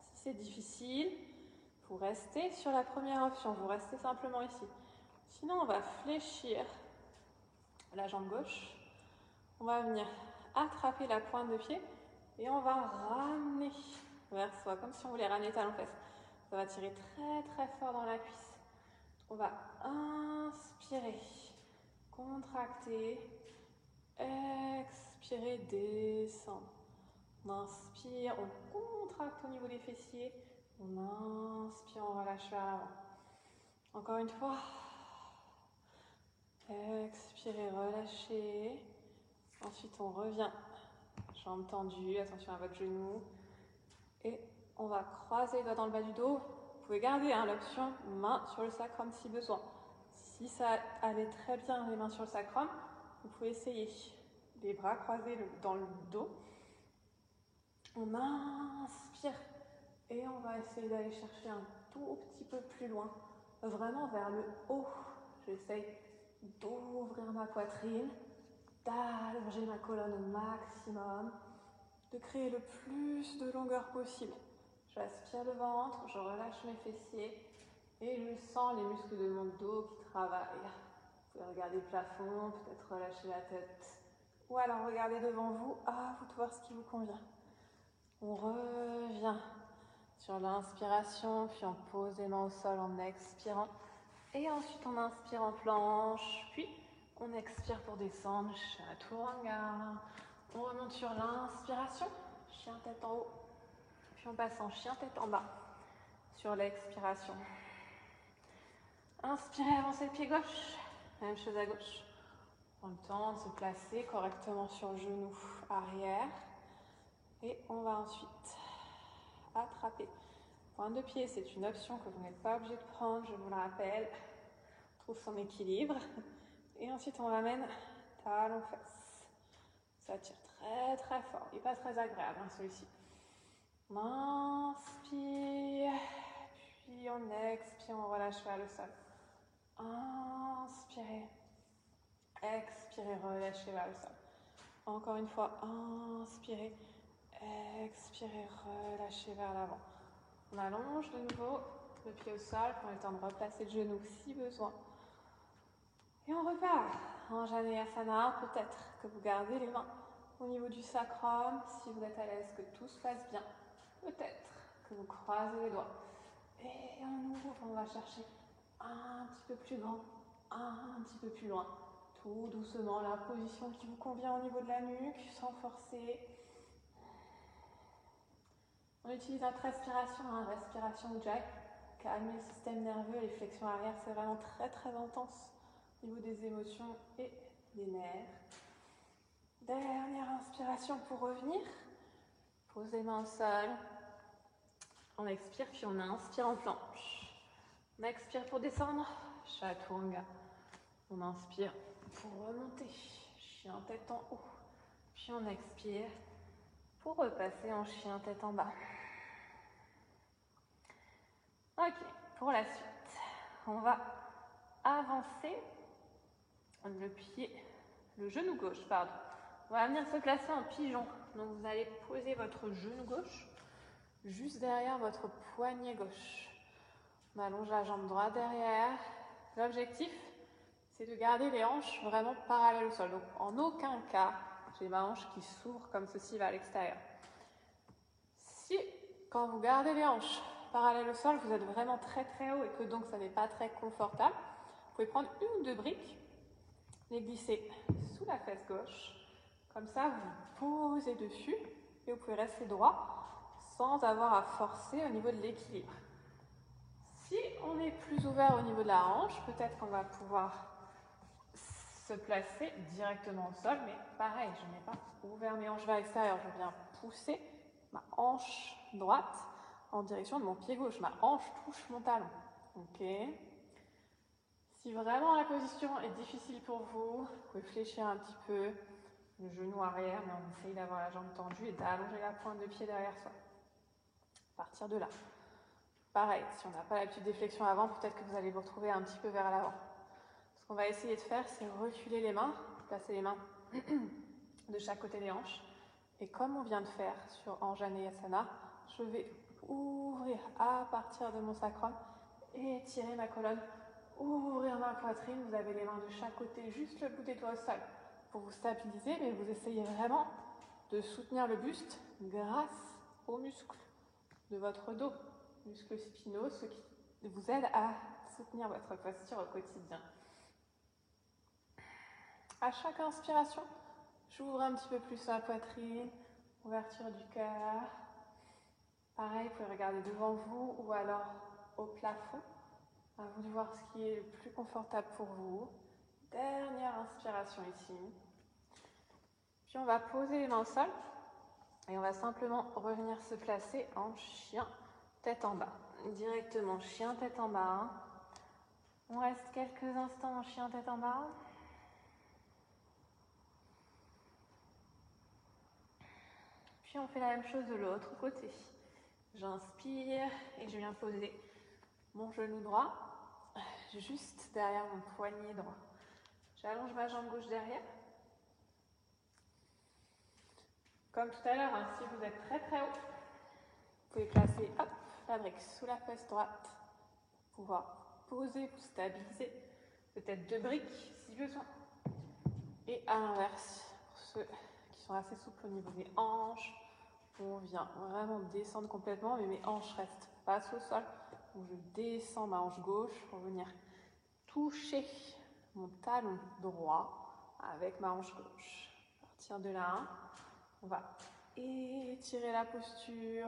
Si c'est difficile, vous restez sur la première option, vous restez simplement ici. Sinon, on va fléchir la jambe gauche. On va venir attraper la pointe de pied et on va ramener vers soi, comme si on voulait ramener talon-fesse. Ça va tirer très très fort dans la cuisse. On va inspirer, contracter, expirer, descendre. On inspire, on contracte au niveau des fessiers. On inspire, on relâche vers l'avant. Encore une fois. Expirez, relâchez. Ensuite, on revient. Jambes tendues, attention à votre genou. Et on va croiser les doigts dans le bas du dos. Vous pouvez garder l'option main sur le sacrum si besoin. Si ça allait très bien, les mains sur le sacrum, vous pouvez essayer. Les bras croisés dans le dos. On inspire et on va essayer d'aller chercher un tout petit peu plus loin, vraiment vers le haut. J'essaye d'ouvrir ma poitrine, d'allonger ma colonne au maximum, de créer le plus de longueur possible. J'aspire le ventre, je relâche mes fessiers et je sens les muscles de mon dos qui travaillent. Vous pouvez regarder le plafond, peut-être relâcher la tête ou alors regarder devant vous, à vous de voir ce qui vous convient. On revient sur l'inspiration, puis on pose les mains au sol en expirant. Et ensuite on inspire en planche, puis on expire pour descendre, chaturanga. On remonte sur l'inspiration, chien tête en haut. Puis on passe en chien tête en bas sur l'expiration. Inspirez, avancez le pied gauche, même chose à gauche. On prend le temps de se placer correctement sur le genou arrière. Et on va ensuite attraper. Pointe de pied, c'est une option que vous n'êtes pas obligé de prendre, je vous le rappelle. Trouve son équilibre. Et ensuite, on ramène talon-fesse. Ça tire très très fort. Il n'est pas très agréable celui-ci. On inspire, puis on expire, on relâche vers le sol. Inspirez, expirez, relâchez vers le sol. Encore une fois, inspirez, expirez, relâchez vers l'avant. On allonge de nouveau le pied au sol, prend le temps de replacer le genou si besoin. Et on repart en Janeyasana. Peut-être que vous gardez les mains au niveau du sacrum, si vous êtes à l'aise, que tout se passe bien. Peut-être que vous croisez les doigts. Et on ouvre, on va chercher un petit peu plus grand, un petit peu plus loin. Tout doucement, la position qui vous convient au niveau de la nuque, sans forcer. On utilise notre respiration, respiration Ujjayi, calmer le système nerveux, les flexions arrière, c'est vraiment très très intense au niveau des émotions et des nerfs. Dernière inspiration pour revenir. Posez les mains au sol. On expire, puis on inspire en planche. On expire pour descendre, chaturanga. On inspire pour remonter, chien tête en haut. Puis on expire pour repasser en chien tête en bas. Ok, pour la suite, on va avancer le genou gauche, pardon. On va venir se placer en pigeon. Donc vous allez poser votre genou gauche juste derrière votre poignet gauche. On allonge la jambe droite derrière. L'objectif, c'est de garder les hanches vraiment parallèles au sol. Donc en aucun cas, j'ai ma hanche qui s'ouvre comme ceci vers l'extérieur. Si, quand vous gardez les hanches parallèles au sol, vous êtes vraiment très très haut et que donc ça n'est pas très confortable, vous pouvez prendre une ou deux briques, les glisser sous la fesse gauche. Comme ça, vous posez dessus et vous pouvez rester droit sans avoir à forcer au niveau de l'équilibre. Si on est plus ouvert au niveau de la hanche, peut-être qu'on va pouvoir se placer directement au sol, mais pareil, je n'ai pas ouvert mes hanches vers l'extérieur, je viens pousser ma hanche droite en direction de mon pied gauche. Ma hanche touche mon talon. Ok. Si vraiment la position est difficile pour vous, vous pouvez fléchir un petit peu le genou arrière, mais on essaye d'avoir la jambe tendue et d'allonger la pointe de pied derrière soi. À partir de là. Pareil, si on n'a pas l'habitude des flexions avant, peut-être que vous allez vous retrouver un petit peu vers l'avant. Ce qu'on va essayer de faire, c'est reculer les mains, placer les mains de chaque côté des hanches. Et comme on vient de faire sur Anjaneyasana, je vais ouvrir à partir de mon sacrum et étirer ma colonne ouvrir ma poitrine. Vous avez les mains de chaque côté, juste le bout des doigts au sol pour vous stabiliser, mais vous essayez vraiment de soutenir le buste grâce aux muscles de votre dos, muscles spinaux, ceux qui vous aident à soutenir votre posture au quotidien. À chaque inspiration, j'ouvre un petit peu plus la poitrine, ouverture du cœur. Pareil, vous pouvez regarder devant vous ou alors au plafond. À vous de voir ce qui est le plus confortable pour vous. Dernière inspiration ici. Puis on va poser les mains au sol et on va simplement revenir se placer en chien tête en bas. Directement chien tête en bas. On reste quelques instants en chien tête en bas. Puis on fait la même chose de l'autre côté. J'inspire et je viens poser mon genou droit juste derrière mon poignet droit. J'allonge ma jambe gauche derrière. Comme tout à l'heure, si vous êtes très très haut, vous pouvez placer la brique sous la fesse droite pour pouvoir poser, vous stabiliser. Peut-être 2 briques si besoin. Et à l'inverse, pour ceux qui sont assez souples au niveau des hanches, on vient vraiment descendre complètement, mais mes hanches restent face au sol. Donc je descends ma hanche gauche pour venir toucher mon talon droit avec ma hanche gauche. À partir de là, on va étirer la posture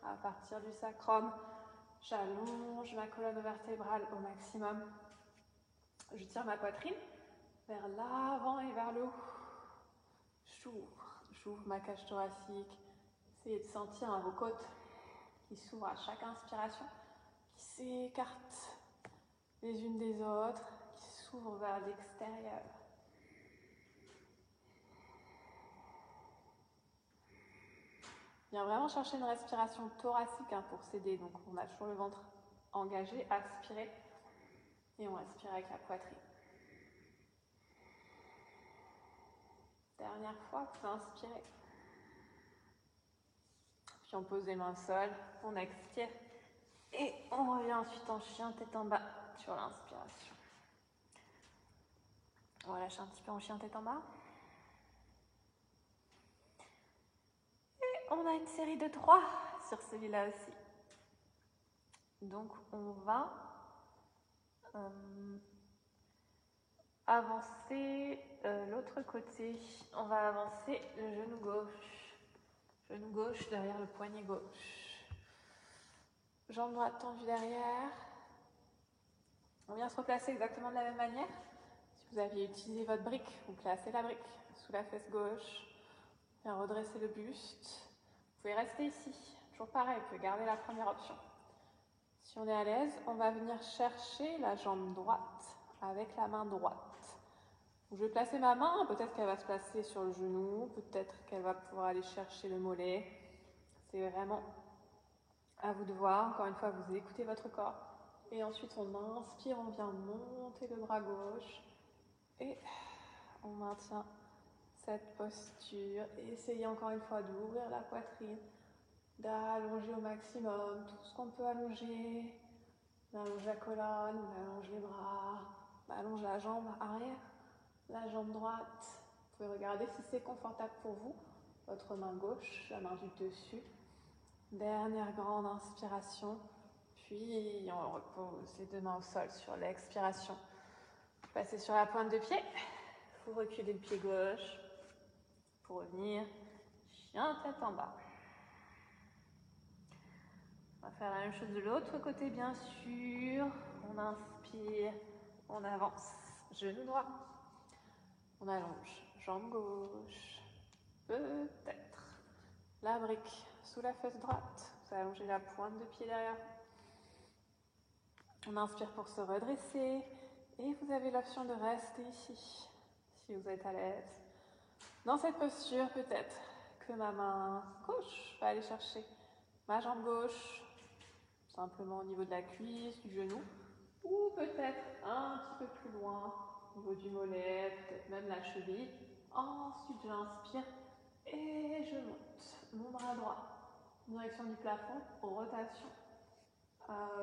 à partir du sacrum. J'allonge ma colonne vertébrale au maximum. Je tire ma poitrine vers l'avant et vers le haut. J'ouvre ma cage thoracique. Essayez de sentir vos côtes qui s'ouvrent à chaque inspiration, qui s'écartent les unes des autres, qui s'ouvrent vers l'extérieur. Viens vraiment chercher une respiration thoracique pour s'aider. Donc on a toujours le ventre engagé, aspirer, et on respire avec la poitrine. Dernière fois, vous inspirez. Puis on pose les mains au sol, on expire et on revient ensuite en chien tête en bas sur l'inspiration. On va lâcher un petit peu en chien tête en bas. Et on a une série de 3 sur celui-là aussi. Donc on va avancer l'autre côté. On va avancer le genou gauche. Genou gauche derrière le poignet gauche. Jambe droite tendue derrière. On vient se replacer exactement de la même manière. Si vous aviez utilisé votre brique, vous placez la brique sous la fesse gauche. Bien redresser le buste. Vous pouvez rester ici. Toujours pareil, vous pouvez garder la première option. Si on est à l'aise, on va venir chercher la jambe droite avec la main droite. Donc, je vais placer ma main, peut-être qu'elle va se placer sur le genou, peut-être qu'elle va pouvoir aller chercher le mollet. C'est vraiment à vous de voir. Encore une fois, vous écoutez votre corps. Et ensuite, on inspire, on vient monter le bras gauche. Et on maintient cette posture. Et essayez encore une fois d'ouvrir la poitrine, d'allonger au maximum tout ce qu'on peut allonger. On allonge la colonne, on allonge les bras, on allonge la jambe arrière, la jambe droite. Vous pouvez regarder si c'est confortable pour vous. Votre main gauche, la main du dessus. Dernière grande inspiration. Puis on repose les 2 mains au sol sur l'expiration. Passez sur la pointe de pied. Vous reculez le pied gauche pour revenir chien tête en bas. On va faire la même chose de l'autre côté, bien sûr. On inspire, on avance. Genou droit. On allonge. Jambe gauche. Peut-être. La brique sous la fesse droite. Vous allongez la pointe de pied derrière. On inspire pour se redresser. Et vous avez l'option de rester ici, si vous êtes à l'aise. Dans cette posture, peut-être que ma main gauche va aller chercher ma jambe gauche, simplement au niveau de la cuisse, du genou, ou peut-être un petit peu plus loin, au niveau du mollet, peut-être même la cheville. Ensuite, j'inspire et je monte mon bras droit, direction du plafond, rotation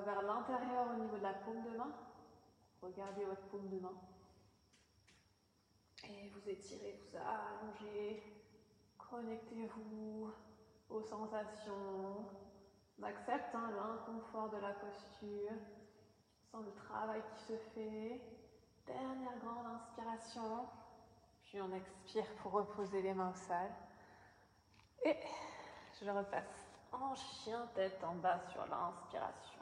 vers l'intérieur au niveau de la paume de main. Regardez votre paume de main. Et vous étirez, vous allongez. Connectez-vous aux sensations. On accepte l'inconfort de la posture. Sans le travail qui se fait. Dernière grande inspiration. Puis on expire pour reposer les mains au sol. Et je repasse en chien tête en bas sur l'inspiration.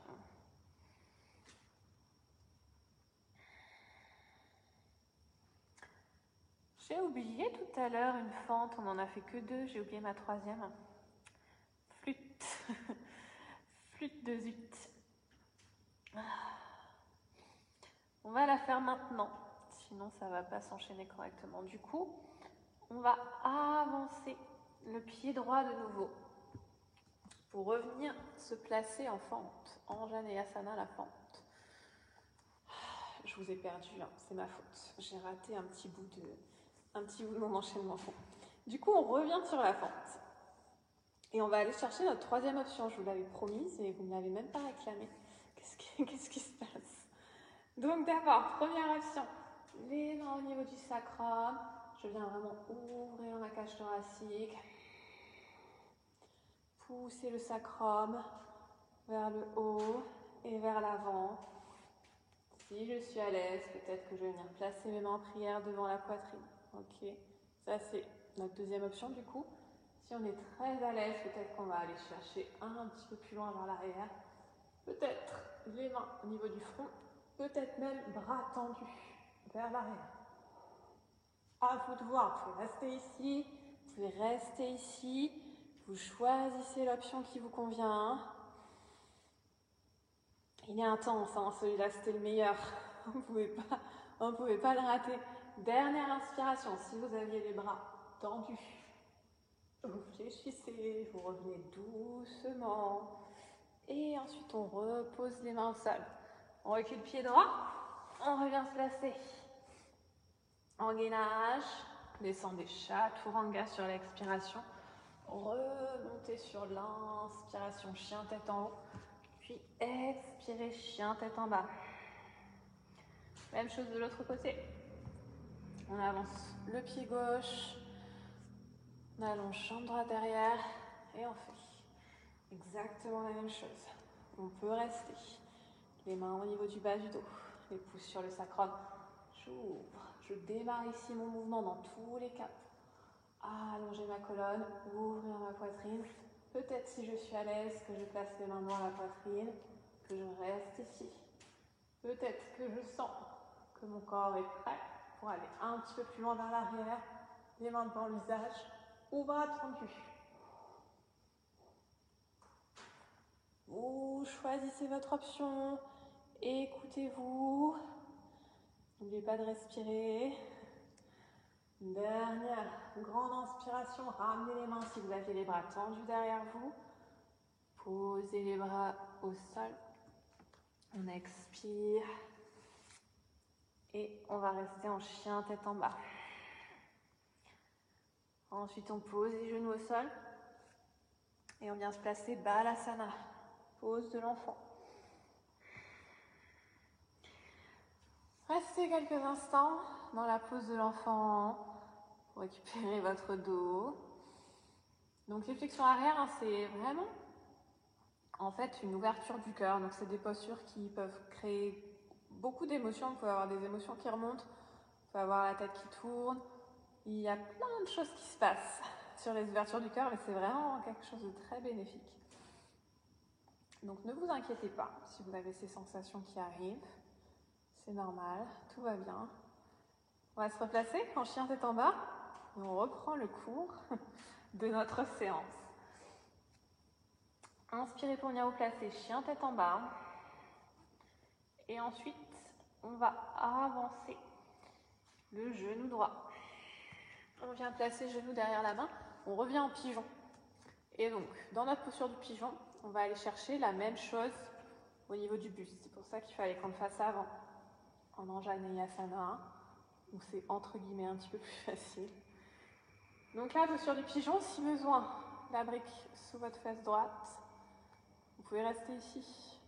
J'ai oublié tout à l'heure une fente, on n'en a fait que 2, j'ai oublié ma 3e. Flûte. Flûte de zut. On va la faire maintenant, sinon ça ne va pas s'enchaîner correctement. Du coup, on va avancer le pied droit de nouveau pour revenir se placer en fente. En Janeyasana, la fente. Je vous ai perdu, c'est ma faute. J'ai raté un petit bout de mon enchaînement. Du coup, on revient sur la fente. Et on va aller chercher notre 3e option. Je vous l'avais promise et vous ne l'avez même pas réclamé. Qu'est-ce qui se passe? Donc d'abord, première option. Les mains au niveau du sacrum. Je viens vraiment ouvrir ma cage thoracique. Pousser le sacrum vers le haut et vers l'avant. Si je suis à l'aise, peut-être que je vais venir placer mes mains en prière devant la poitrine. Ok, ça c'est notre 2e option du coup. Si on est très à l'aise, peut-être qu'on va aller chercher un petit peu plus loin vers l'arrière. Peut-être les mains au niveau du front, peut-être même bras tendus vers l'arrière. À vous de voir, vous pouvez rester ici, vous pouvez rester ici. Vous choisissez l'option qui vous convient. Il est intense, celui-là c'était le meilleur. On ne pouvait pas le rater. Dernière inspiration, si vous aviez les bras tendus, vous fléchissez, vous revenez doucement. Et ensuite on repose les mains au sol. On recule le pied droit, on revient se placer. En gainage, descendez chaturanga sur l'expiration. Remontez sur l'inspiration, chien tête en haut. Puis expirez, chien tête en bas. Même chose de l'autre côté. On avance le pied gauche. On allonge jambe droite derrière. Et on fait exactement la même chose. On peut rester. Les mains au niveau du bas du dos. Les pouces sur le sacrum. J'ouvre. Je démarre ici mon mouvement dans tous les cas. Allonger ma colonne. Ouvrir ma poitrine. Peut-être si je suis à l'aise que je place les mains dans la poitrine. Que je reste ici. Peut-être que je sens que mon corps est prêt pour aller un petit peu plus loin vers l'arrière, les mains devant le visage, ou bras tendus. Vous choisissez votre option, écoutez-vous, n'oubliez pas de respirer. Dernière grande inspiration, ramenez les mains si vous avez les bras tendus derrière vous. Posez les bras au sol. On expire. Et on va rester en chien tête en bas. Ensuite, on pose les genoux au sol. Et on vient se placer Balasana, pose de l'enfant. Restez quelques instants dans la pose de l'enfant pour récupérer votre dos. Donc les flexions arrière, c'est vraiment en fait une ouverture du cœur. Donc c'est des postures qui peuvent créer beaucoup d'émotions. Vous pouvez avoir des émotions qui remontent, vous pouvez avoir la tête qui tourne. Il y a plein de choses qui se passent sur les ouvertures du cœur, mais c'est vraiment quelque chose de très bénéfique. Donc ne vous inquiétez pas si vous avez ces sensations qui arrivent. C'est normal, tout va bien. On va se replacer en chien tête en bas et on reprend le cours de notre séance. Inspirez pour venir vous placer chien tête en bas. Et ensuite, on va avancer le genou droit. On vient placer le genou derrière la main, on revient en pigeon. Et donc, dans notre posture du pigeon, on va aller chercher la même chose au niveau du buste. C'est pour ça qu'il fallait qu'on le fasse avant, en Anjaneyasana, où c'est entre guillemets un petit peu plus facile. Donc là, posture du pigeon, si besoin, la brique sous votre fesse droite. Vous pouvez rester ici.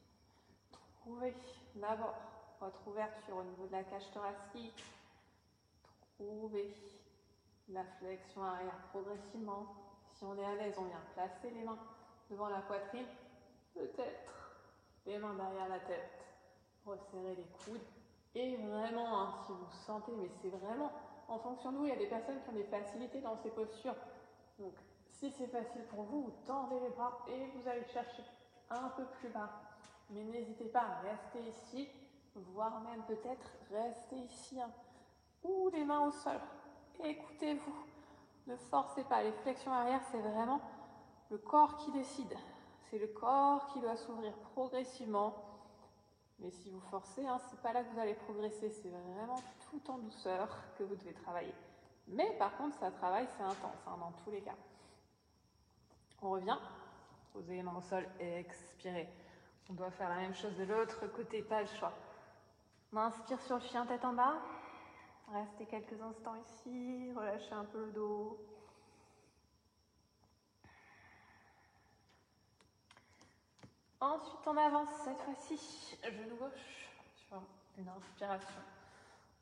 Trouvez d'abord votre ouverture au niveau de la cage thoracique. Trouvez la flexion arrière progressivement. Si on est à l'aise, on vient placer les mains devant la poitrine. Peut-être les mains derrière la tête. Resserrez les coudes. Et vraiment, hein, si vous sentez, mais c'est vraiment en fonction de vous, il y a des personnes qui ont des facilités dans ces postures. Donc, si c'est facile pour vous, vous tendez les bras et vous allez chercher un peu plus bas. Mais n'hésitez pas à rester ici, voire même peut-être rester ici. Hein. Ou les mains au sol. Écoutez-vous. Ne forcez pas. Les flexions arrière, c'est vraiment le corps qui décide. C'est le corps qui doit s'ouvrir progressivement. Mais si vous forcez, hein, c'est pas là que vous allez progresser. C'est vraiment tout en douceur que vous devez travailler. Mais par contre, ça travaille, c'est intense, hein, dans tous les cas. On revient. Posez les mains au sol et expirez. On doit faire la même chose de l'autre côté, pas le choix. On inspire sur le chien tête en bas. Restez quelques instants ici. Relâchez un peu le dos. Ensuite, on avance cette fois-ci. Genou gauche sur une inspiration.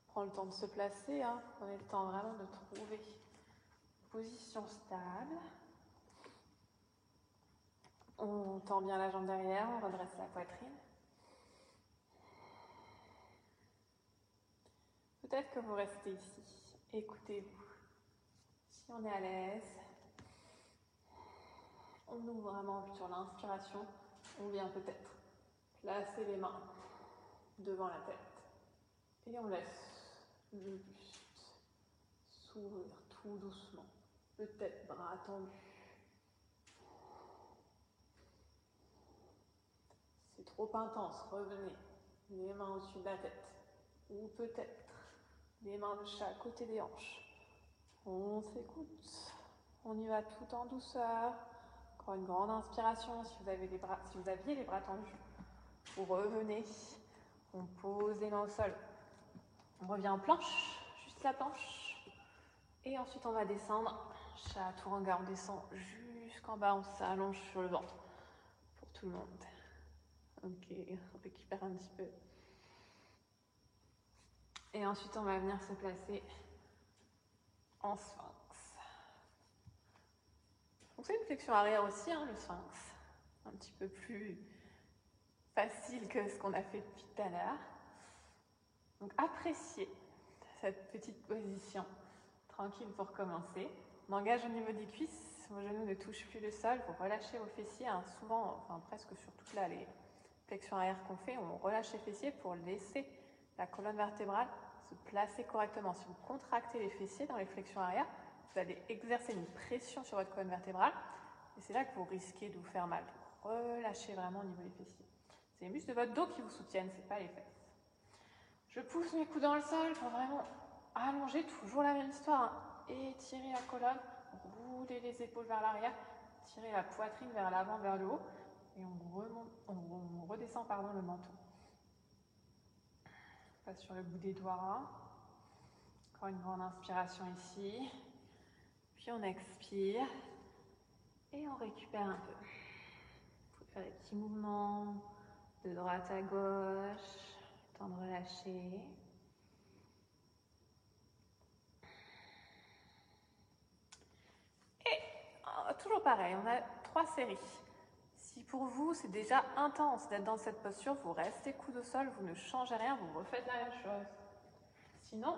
Prends le temps de se placer. Hein. Prenez le temps vraiment de trouver une position stable. On tend bien la jambe derrière, on redresse la poitrine. Peut-être que vous restez ici. Écoutez-vous. Si on est à l'aise, on ouvre vraiment sur l'inspiration. On vient peut-être placer les mains devant la tête. Et on laisse le buste s'ouvrir tout doucement. Peut-être bras tendus. C'est trop intense, revenez. Les mains au-dessus de la tête. Ou peut-être les mains de chaque côté des hanches. On s'écoute. On y va tout en douceur. Encore une grande inspiration. Si vous aviez les bras tendus, vous revenez. On pose les mains au sol. On revient en planche, juste la planche. Et ensuite, on va descendre. Chaturanga, on descend jusqu'en bas. On s'allonge sur le ventre. Pour tout le monde. Ok, on récupère un petit peu. Et ensuite, on va venir se placer en sphinx. Donc c'est une flexion arrière aussi, hein, le sphinx. Un petit peu plus facile que ce qu'on a fait depuis tout à l'heure. Donc appréciez cette petite position. Tranquille pour commencer. On engage au niveau des cuisses. Vos genoux ne touchent plus le sol. Vous relâchez vos fessiers. Hein. Souvent, enfin presque sur toutes les flexions arrière qu'on fait, on relâche les fessiers pour laisser la colonne vertébrale se placer correctement. Si vous contractez les fessiers dans les flexions arrière, vous allez exercer une pression sur votre colonne vertébrale et c'est là que vous risquez de vous faire mal. Relâchez vraiment au niveau des fessiers. C'est les muscles de votre dos qui vous soutiennent, ce n'est pas les fesses. Je pousse mes coudes dans le sol pour vraiment allonger, toujours la même histoire. Hein. Étirez la colonne, roulez les épaules vers l'arrière, tirez la poitrine vers l'avant, vers le haut et on redescend le menton. On passe sur le bout des doigts. Encore une grande inspiration ici. Puis on expire et on récupère un peu. Vous pouvez faire des petits mouvements de droite à gauche, temps de relâcher. Et toujours pareil, on a 3 séries. Si pour vous c'est déjà intense d'être dans cette posture, vous restez coude au sol, vous ne changez rien, vous refaites la même chose. Sinon,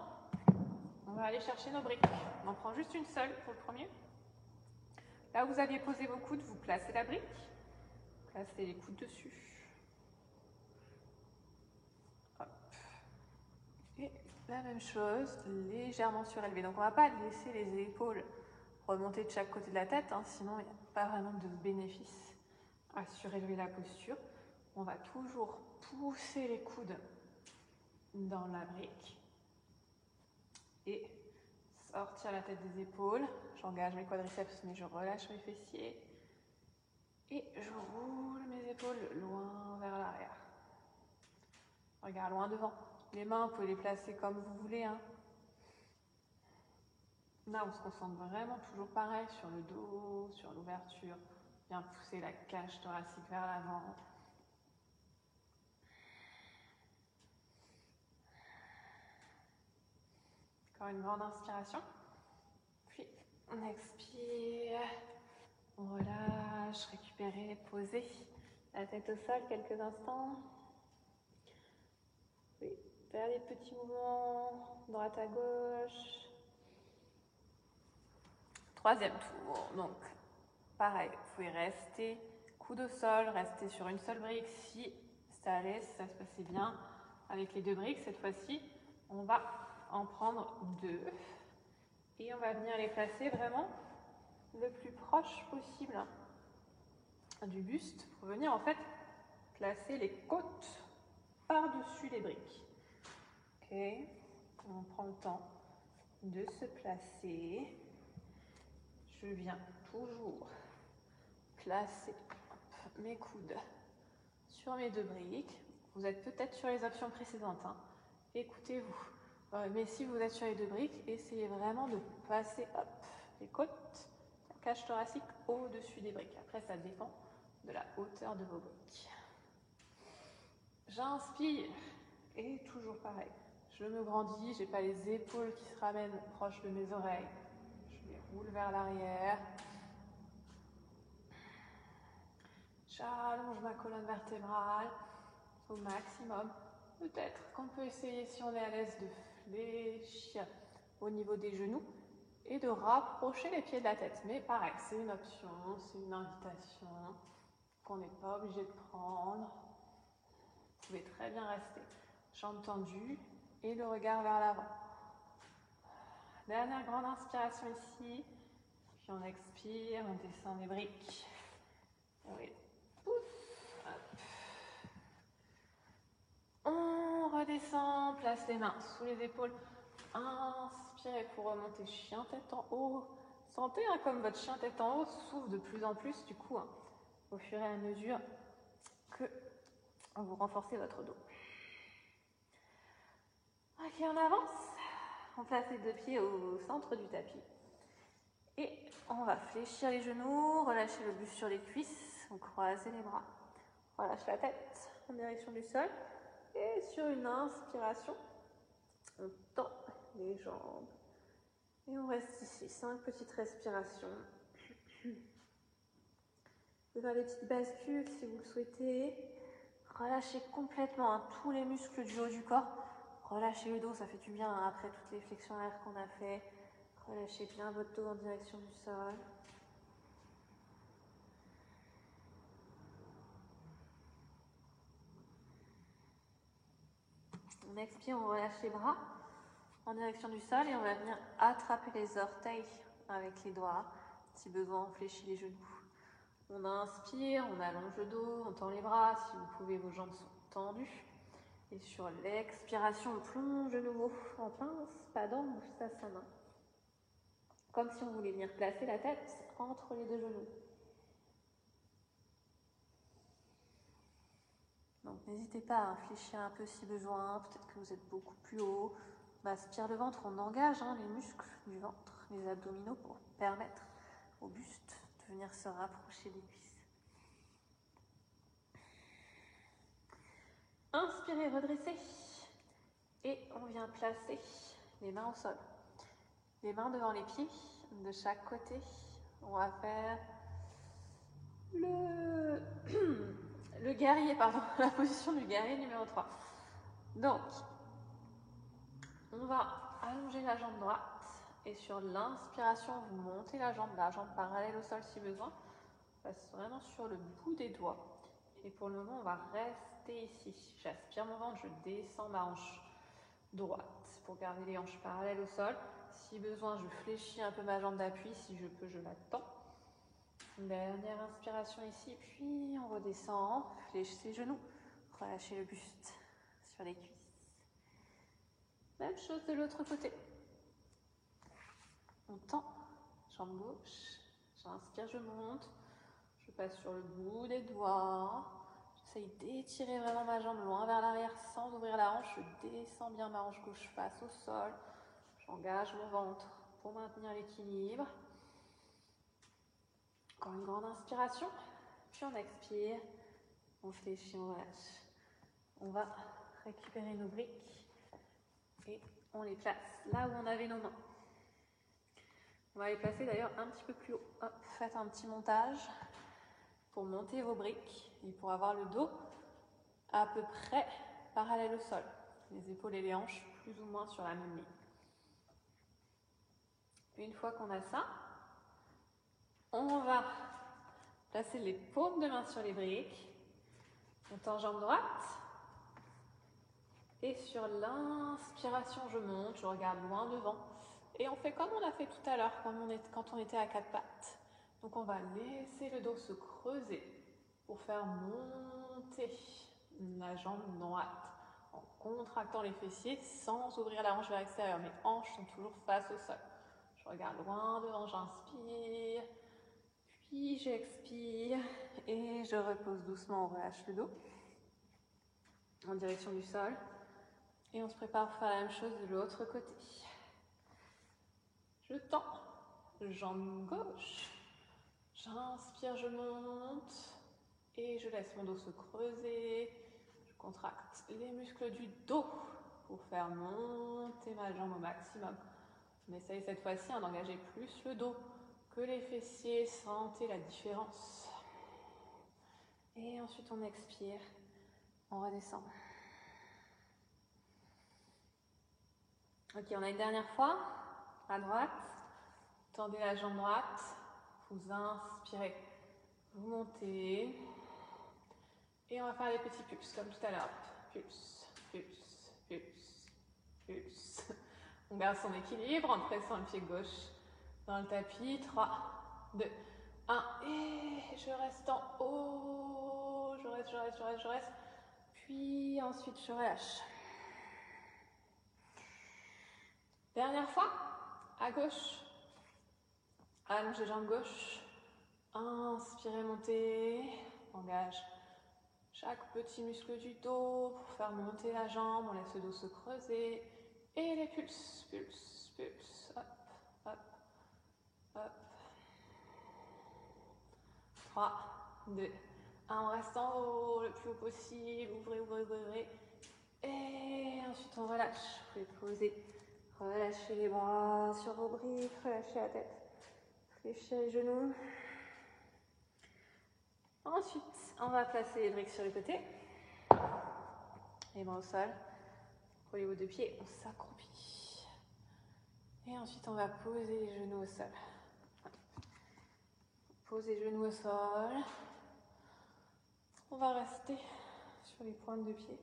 on va aller chercher nos briques. On en prend juste une seule pour le premier. Là où vous aviez posé vos coudes, vous placez la brique. Placez les coudes dessus. Hop. Et la même chose, légèrement surélevé. Donc on ne va pas laisser les épaules remonter de chaque côté de la tête, hein, sinon il n'y a pas vraiment de bénéfice à surélever la posture. On va toujours pousser les coudes dans la brique et sortir la tête des épaules. J'engage mes quadriceps mais je relâche mes fessiers et je roule mes épaules loin vers l'arrière. Regarde loin devant. Les mains, vous pouvez les placer comme vous voulez. Hein. Là, on se concentre vraiment toujours pareil sur le dos, sur l'ouverture. Bien pousser la cage thoracique vers l'avant. Encore une grande inspiration. Puis on expire. On relâche, récupérer, poser la tête au sol quelques instants. Oui, faire des petits mouvements, droite à gauche. Troisième tour, donc pareil, vous pouvez rester coude au sol, rester sur une seule brique si ça allait, si ça se passait bien. Avec les deux briques, cette fois-ci, on va en prendre deux et on va venir les placer vraiment le plus proche possible du buste pour venir en fait placer les côtes par-dessus les briques. Ok, on prend le temps de se placer. Je viens toujours placer mes coudes sur mes deux briques. Vous êtes peut-être sur les options précédentes, hein. Écoutez-vous. Mais si vous êtes sur les deux briques, essayez vraiment de passer les côtes, la cage thoracique au-dessus des briques. Après, ça dépend de la hauteur de vos briques. J'inspire et toujours pareil. Je me grandis, j'ai pas les épaules qui se ramènent proches de mes oreilles. Je les roule vers l'arrière. J'allonge ma colonne vertébrale au maximum. Peut-être qu'on peut essayer, si on est à l'aise, de fléchir au niveau des genoux et de rapprocher les pieds de la tête. Mais pareil, c'est une option, c'est une invitation qu'on n'est pas obligé de prendre. Vous pouvez très bien rester jambes tendues et le regard vers l'avant. Dernière grande inspiration ici. Puis on expire, on descend les briques. On les pousse. On redescend, place les mains sous les épaules. Inspirez pour remonter, chien tête en haut. Sentez comme votre chien tête en haut s'ouvre de plus en plus du coup, au fur et à mesure que vous renforcez votre dos. Ok, on avance. On place les deux pieds au centre du tapis. Et on va fléchir les genoux, relâcher le buste sur les cuisses, on croise les bras. Relâche la tête en direction du sol. Et sur une inspiration, on tend les jambes. Et on reste ici, 5 petites respirations. Vous pouvez faire des petites bascules si vous le souhaitez. Relâchez complètement tous les muscles du haut du corps. Relâchez le dos, ça fait du bien après toutes les flexions arrière qu'on a fait. Relâchez bien votre dos en direction du sol. On expire, on relâche les bras en direction du sol et on va venir attraper les orteils avec les doigts. Si besoin, on fléchit les genoux. On inspire, on allonge le dos, on tend les bras. Si vous pouvez, vos jambes sont tendues. Et sur l'expiration, on plonge de nouveau en pince, pas d'angle, Uttanasana. Comme si on voulait venir placer la tête entre les deux genoux. Donc n'hésitez pas à fléchir un peu si besoin, peut-être que vous êtes beaucoup plus haut. On aspire le ventre, on engage les muscles du ventre, les abdominaux pour permettre au buste de venir se rapprocher des cuisses. Inspirez, redressez. Et on vient placer les mains au sol. Les mains devant les pieds, de chaque côté. On va faire le guerrier, la position du guerrier numéro 3. Donc, on va allonger la jambe droite et sur l'inspiration, vous montez la jambe parallèle au sol si besoin. On passe vraiment sur le bout des doigts. Et pour le moment, on va rester ici. J'aspire mon ventre, je descends ma hanche droite pour garder les hanches parallèles au sol. Si besoin, je fléchis un peu ma jambe d'appui. Si je peux, je la tends. Dernière inspiration ici, puis on redescend, fléchissez les genoux, relâchez le buste sur les cuisses. Même chose de l'autre côté. On tend, jambe gauche, j'inspire, je monte, je passe sur le bout des doigts, j'essaye d'étirer vraiment ma jambe loin vers l'arrière sans ouvrir la hanche, je descends bien ma hanche gauche face au sol, j'engage mon ventre pour maintenir l'équilibre. Encore une grande inspiration, puis on expire, on fléchit, on relâche. On va récupérer nos briques et On les place là où on avait nos mains. On va les placer d'ailleurs un petit peu plus haut. Hop, faites un petit montage pour monter vos briques et pour avoir le dos à peu près parallèle au sol. Les épaules et les hanches plus ou moins sur la même ligne. Une fois qu'on a ça, on va placer les paumes de main sur les briques. On tend jambe droite. Et sur l'inspiration, je monte, je regarde loin devant. Et on fait comme on a fait tout à l'heure quand on était à quatre pattes. Donc on va laisser le dos se creuser pour faire monter la jambe droite en contractant les fessiers sans ouvrir la hanche vers l'extérieur. Mes hanches sont toujours face au sol. Je regarde loin devant, j'inspire, puis j'expire et je repose doucement, on relâche le dos en direction du sol. Et on se prépare pour faire la même chose de l'autre côté. Je tends, jambe gauche, j'inspire, je monte et je laisse mon dos se creuser. Je contracte les muscles du dos pour faire monter ma jambe au maximum. On essaye cette fois-ci d'engager plus le dos que les fessiers, sentez la différence. Et ensuite on expire, on redescend. Ok, on a une dernière fois, à droite, tendez la jambe droite, vous inspirez, vous montez, et on va faire les petits pulses comme tout à l'heure. Pulse, pulse, pulse, pulse. On garde son équilibre en pressant le pied gauche dans le tapis. 3, 2, 1, et je reste en haut, je reste, puis ensuite je relâche. Dernière fois, à gauche, allongez jambe gauche, inspirez, montez, engage chaque petit muscle du dos pour faire monter la jambe, on laisse le dos se creuser, et les pulses, pulse, pulse, hop, hop, hop. 3, 2, 1, on reste en haut, le plus haut possible, ouvrez, ouvrez, ouvrez, et ensuite on relâche, vous pouvez poser. Relâchez les bras sur vos briques, relâchez la tête, fléchissez les genoux. Ensuite, on va placer les briques sur les côtés, les bras au sol. Pour les hauts de pied, on s'accroupit. Et ensuite, on va poser les genoux au sol. Posez les genoux au sol. On va rester sur les pointes de pied.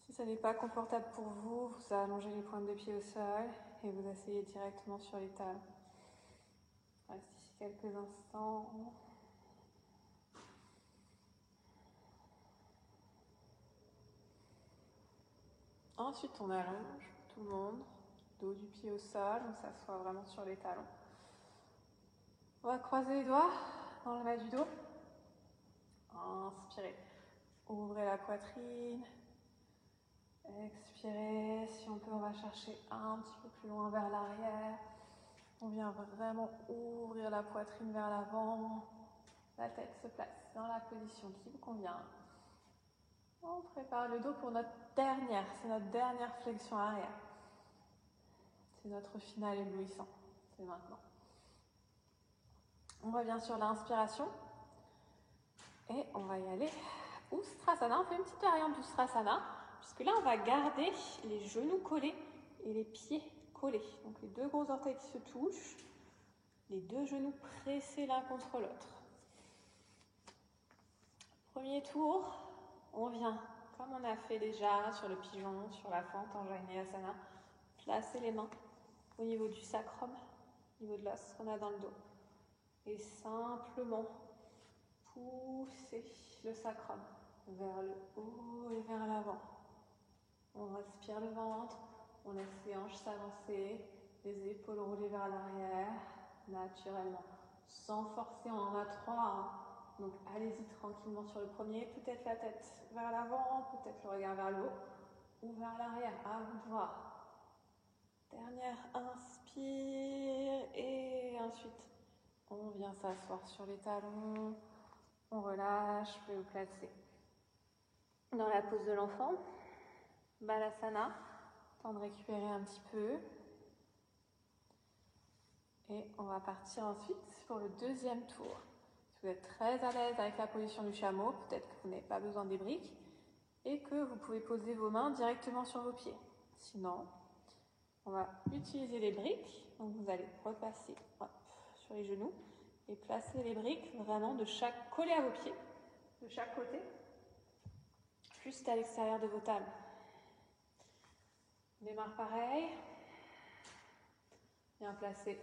Si ça n'est pas confortable pour vous, vous allongez les pointes de pied au sol et vous asseyez directement sur les talons. Restez ici quelques instants. Ensuite, on allonge tout le monde, dos du pied au sol, on s'assoit vraiment sur les talons. On va croiser les doigts dans le bas du dos. Inspirez, ouvrez la poitrine. Expirez, si on peut, on va chercher un petit peu plus loin vers l'arrière. On vient vraiment ouvrir la poitrine vers l'avant. La tête se place dans la position qui vous convient. On prépare le dos pour notre dernière flexion arrière. C'est notre finale éblouissant. C'est maintenant. On revient sur l'inspiration. Et on va y aller. Ustrasana, on fait une petite variante d'Ustrasana. Puisque là, on va garder les genoux collés et les pieds collés. Donc les deux gros orteils qui se touchent. Les deux genoux pressés l'un contre l'autre. Premier tour, on vient, comme on a fait déjà sur le pigeon, sur la fente en Jainayasana, placer les mains au niveau du sacrum, au niveau de l'os qu'on a dans le dos. Et simplement pousser le sacrum vers le haut et vers l'avant. On respire le ventre, on laisse les hanches s'avancer, les épaules rouler vers l'arrière, naturellement. Sans forcer, on en a 3. Hein. Donc allez-y tranquillement sur le premier, peut-être la tête vers l'avant, peut-être le regard vers le haut ou vers l'arrière, à vous de voir. Dernière inspire et ensuite on vient s'asseoir sur les talons, on relâche, vous pouvez vous placer dans la pose de l'enfant. Balasana. Temps de récupérer un petit peu. Et on va partir ensuite pour le deuxième tour. Si vous êtes très à l'aise avec la position du chameau, peut-être que vous n'avez pas besoin des briques et que vous pouvez poser vos mains directement sur vos pieds. Sinon, on va utiliser les briques. Donc vous allez repasser sur les genoux et placer les briques vraiment collées à vos pieds, de chaque côté, juste à l'extérieur de vos talons. On démarre pareil. Bien placer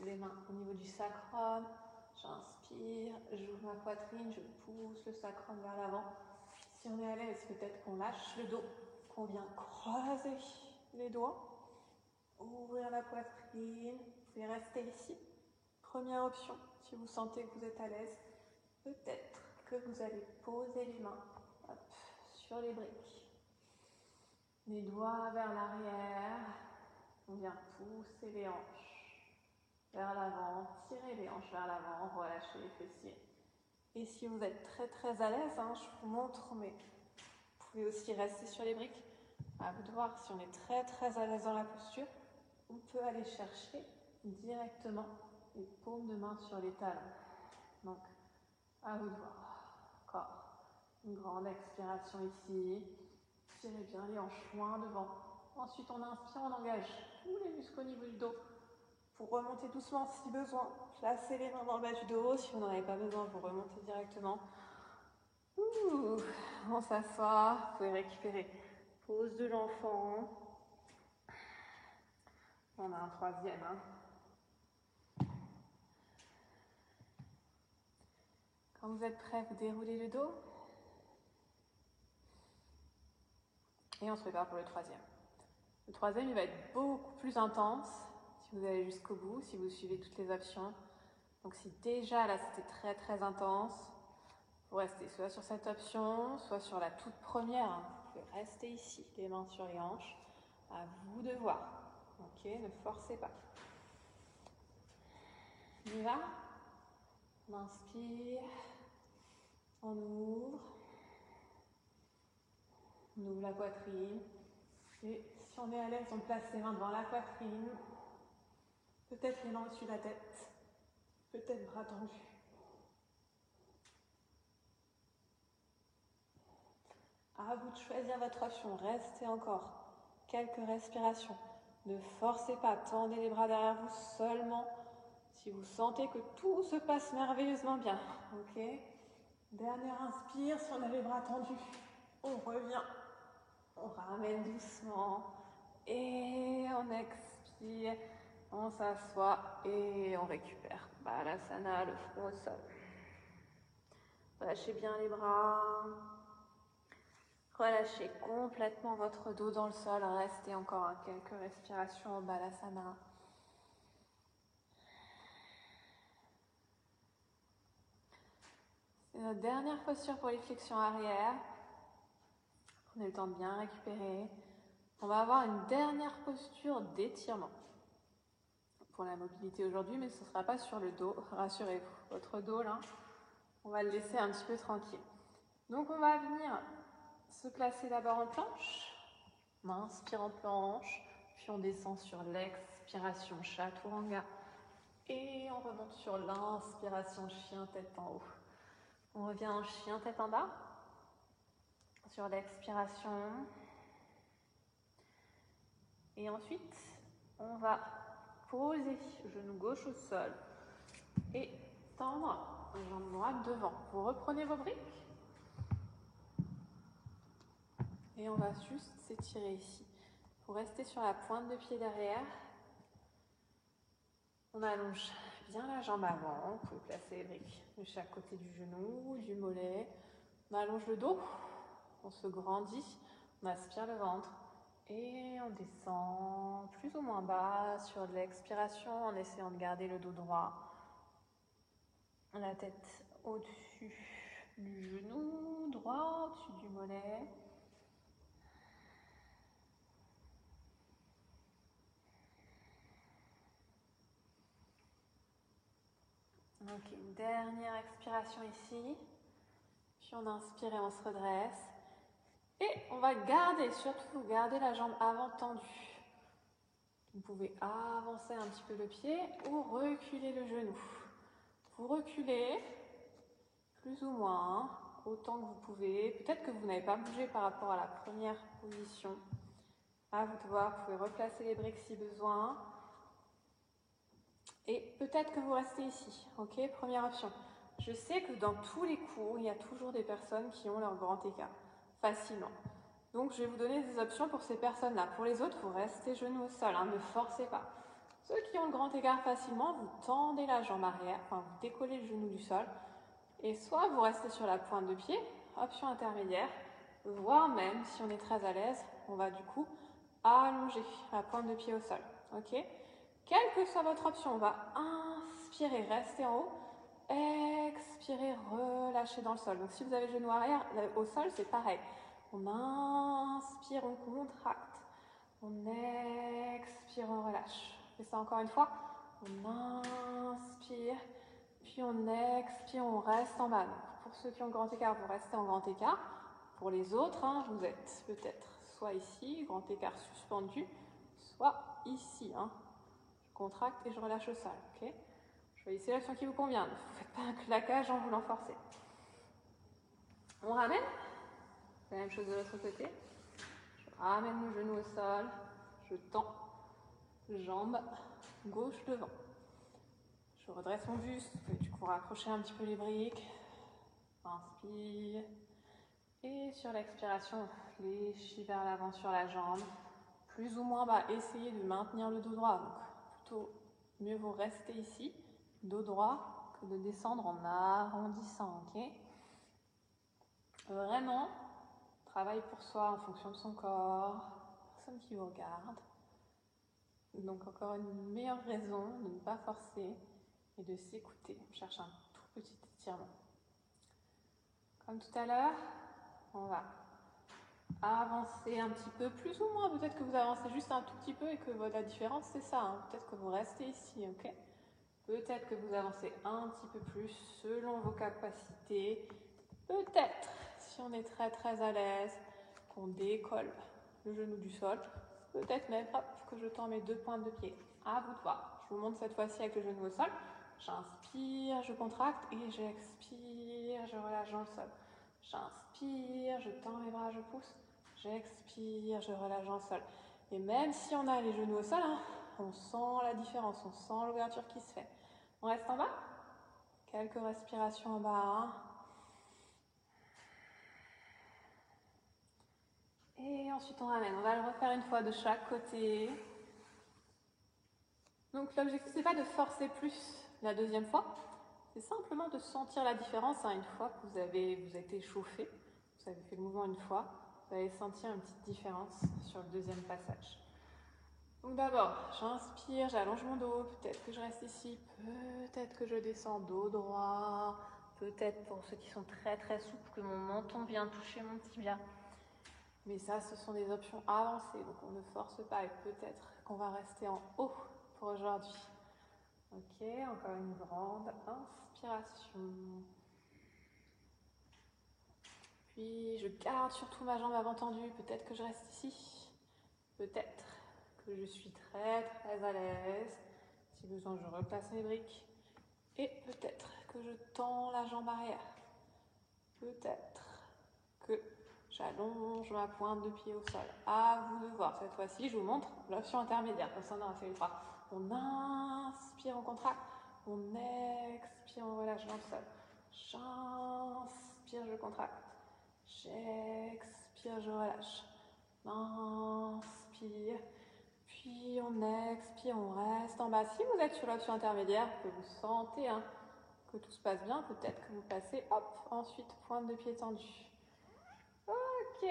les mains au niveau du sacrum. J'inspire, j'ouvre ma poitrine, je pousse le sacrum vers l'avant. Si on est à l'aise, peut-être qu'on lâche le dos, qu'on vient croiser les doigts, ouvrir la poitrine, vous pouvez rester ici. Première option, si vous sentez que vous êtes à l'aise, peut-être que vous allez poser les mains sur les briques. Les doigts vers l'arrière, on vient pousser les hanches vers l'avant, tirer les hanches vers l'avant, relâcher les fessiers. Et si vous êtes très à l'aise, je vous montre, mais vous pouvez aussi rester sur les briques. À vous de voir, si on est très à l'aise dans la posture, on peut aller chercher directement les paumes de main sur les talons. Donc, à vous de voir. Encore une grande expiration ici. Tirez bien les hanches loin devant. Ensuite, on inspire, on engage tous les muscles au niveau du dos. Pour remonter doucement si besoin, placez les mains dans le bas du dos. Si vous n'en avez pas besoin, vous remontez directement. On s'assoit, vous pouvez récupérer. Pose de l'enfant. On a un troisième. Quand vous êtes prêt, vous déroulez le dos. Et on se prépare pour le troisième. Le troisième, il va être beaucoup plus intense si vous allez jusqu'au bout, si vous suivez toutes les options. Donc si déjà là c'était très intense, vous restez soit sur cette option, soit sur la toute première. Vous pouvez rester ici, les mains sur les hanches. À vous de voir. Ok, ne forcez pas. On y va? On inspire. On ouvre la poitrine. Et si on est à l'aise, on place les mains devant la poitrine. Peut-être les mains au-dessus de la tête. Peut-être bras tendus. À vous de choisir votre option. Restez encore quelques respirations. Ne forcez pas. Tendez les bras derrière vous seulement si vous sentez que tout se passe merveilleusement bien. Ok? Dernière inspire. Si on a les bras tendus, on revient. On ramène doucement. Et on expire. On s'assoit et on récupère. Balasana, le front au sol. Relâchez bien les bras. Relâchez complètement votre dos dans le sol. Restez encore quelques respirations au Balasana. C'est notre dernière posture pour les flexions arrière. Prenez le temps de bien récupérer. On va avoir une dernière posture d'étirement pour la mobilité aujourd'hui, mais ce ne sera pas sur le dos, rassurez-vous. Votre dos, là, on va le laisser un petit peu tranquille. Donc, on va venir se placer d'abord en planche. On inspire en planche, puis on descend sur l'expiration, chaturanga. Et on remonte sur l'inspiration, chien tête en haut. On revient en chien tête en bas. Sur l'expiration. Et ensuite, on va poser genou gauche au sol et tendre jambe droite devant. Vous reprenez vos briques et on va juste s'étirer ici. Vous restez sur la pointe de pied derrière. On allonge bien la jambe avant. Vous pouvez placer les briques de chaque côté du genou, du mollet. On allonge le dos. On se grandit. On aspire le ventre. Et on descend plus ou moins bas sur l'expiration en essayant de garder le dos droit. La tête au-dessus du genou droit, au-dessus du mollet. Ok, une dernière expiration ici. Puis on inspire et on se redresse. Et on va garder, surtout garder la jambe avant tendue. Vous pouvez avancer un petit peu le pied ou reculer le genou. Vous reculez, plus ou moins, autant que vous pouvez. Peut-être que vous n'avez pas bougé par rapport à la première position. À vous de voir, vous pouvez replacer les briques si besoin. Et peut-être que vous restez ici. Ok, première option. Je sais que dans tous les cours, il y a toujours des personnes qui ont leur grand écart, facilement. Donc, je vais vous donner des options pour ces personnes-là. Pour les autres, vous restez genoux au sol, hein, ne forcez pas. Ceux qui ont le grand écart facilement, vous tendez la jambe arrière, enfin, vous décollez le genou du sol. Et soit vous restez sur la pointe de pied, option intermédiaire, voire même, si on est très à l'aise, on va du coup allonger la pointe de pied au sol. Ok ? Quelle que soit votre option, on va inspirer, rester en haut, expirer, relâcher dans le sol. Donc si vous avez le genou arrière au sol, c'est pareil. On inspire, on contracte. On expire, on relâche. Je fais ça encore une fois. On inspire, puis on expire, on reste en bas. Donc, pour ceux qui ont le grand écart, vous restez en grand écart. Pour les autres, hein, vous êtes peut-être soit ici, grand écart suspendu, soit ici. Hein. Je contracte et je relâche au sol. Okay, choisissez l'option qui vous convient. Ne faites pas un claquage en voulant forcer. On ramène. La même chose de l'autre côté. Je ramène le genou au sol. Je tends. Jambe gauche devant. Je redresse mon buste. Vous pouvez du coup raccrocher un petit peu les briques. Inspire. Et sur l'expiration, fléchis vers l'avant sur la jambe. Plus ou moins, essayez de maintenir le dos droit. Donc, plutôt, mieux vaut rester ici, dos droit, que de descendre en arrondissant. Ok ? Vraiment, travail pour soi en fonction de son corps. Personne qui vous regarde. Donc, encore une meilleure raison de ne pas forcer et de s'écouter. On cherche un tout petit étirement. Comme tout à l'heure, on va avancer un petit peu, plus ou moins. Peut-être que vous avancez juste un tout petit peu et que la différence, c'est ça. Hein. Peut-être que vous restez ici, ok ? Peut-être que vous avancez un petit peu plus selon vos capacités. Peut-être, si on est très très à l'aise, qu'on décolle le genou du sol. Peut-être même, hop, que je tends mes deux pointes de pied. À vous de voir. Je vous montre cette fois-ci avec le genou au sol. J'inspire, je contracte et j'expire, je relâche dans le sol. J'inspire, je tends mes bras, je pousse. J'expire, je relâche dans le sol. Et même si on a les genoux au sol, hein, on sent la différence, on sent l'ouverture qui se fait. On reste en bas. Quelques respirations en bas. Hein. Et ensuite on ramène. On va le refaire une fois de chaque côté. Donc l'objectif, c'est pas de forcer plus la deuxième fois. C'est simplement de sentir la différence. Hein, une fois que vous êtes échauffé, vous avez fait le mouvement une fois, vous allez sentir une petite différence sur le deuxième passage. Donc d'abord, j'inspire, j'allonge mon dos, peut-être que je reste ici, peut-être que je descends dos droit, peut-être pour ceux qui sont très très souples que mon menton vient toucher mon tibia. Mais ça, ce sont des options avancées, donc on ne force pas et peut-être qu'on va rester en haut pour aujourd'hui. Ok, encore une grande inspiration. Puis je garde surtout ma jambe avant tendue, peut-être que je reste ici, peut-être que je suis très très à l'aise. Si besoin, je replace mes briques. Et peut-être que je tends la jambe arrière. Peut-être que j'allonge ma pointe de pied au sol. À vous de voir. Cette fois-ci, je vous montre l'option intermédiaire. Comme ça, on aura fait les trois. On inspire, on contracte. On expire, on relâche dans le sol. J'inspire, je contracte. J'expire, je relâche. Inspire. Puis on expire, on reste en bas. Si vous êtes sur l'option intermédiaire, que vous sentez que tout se passe bien, peut-être que vous passez, hop, ensuite pointe de pied tendue. Ok,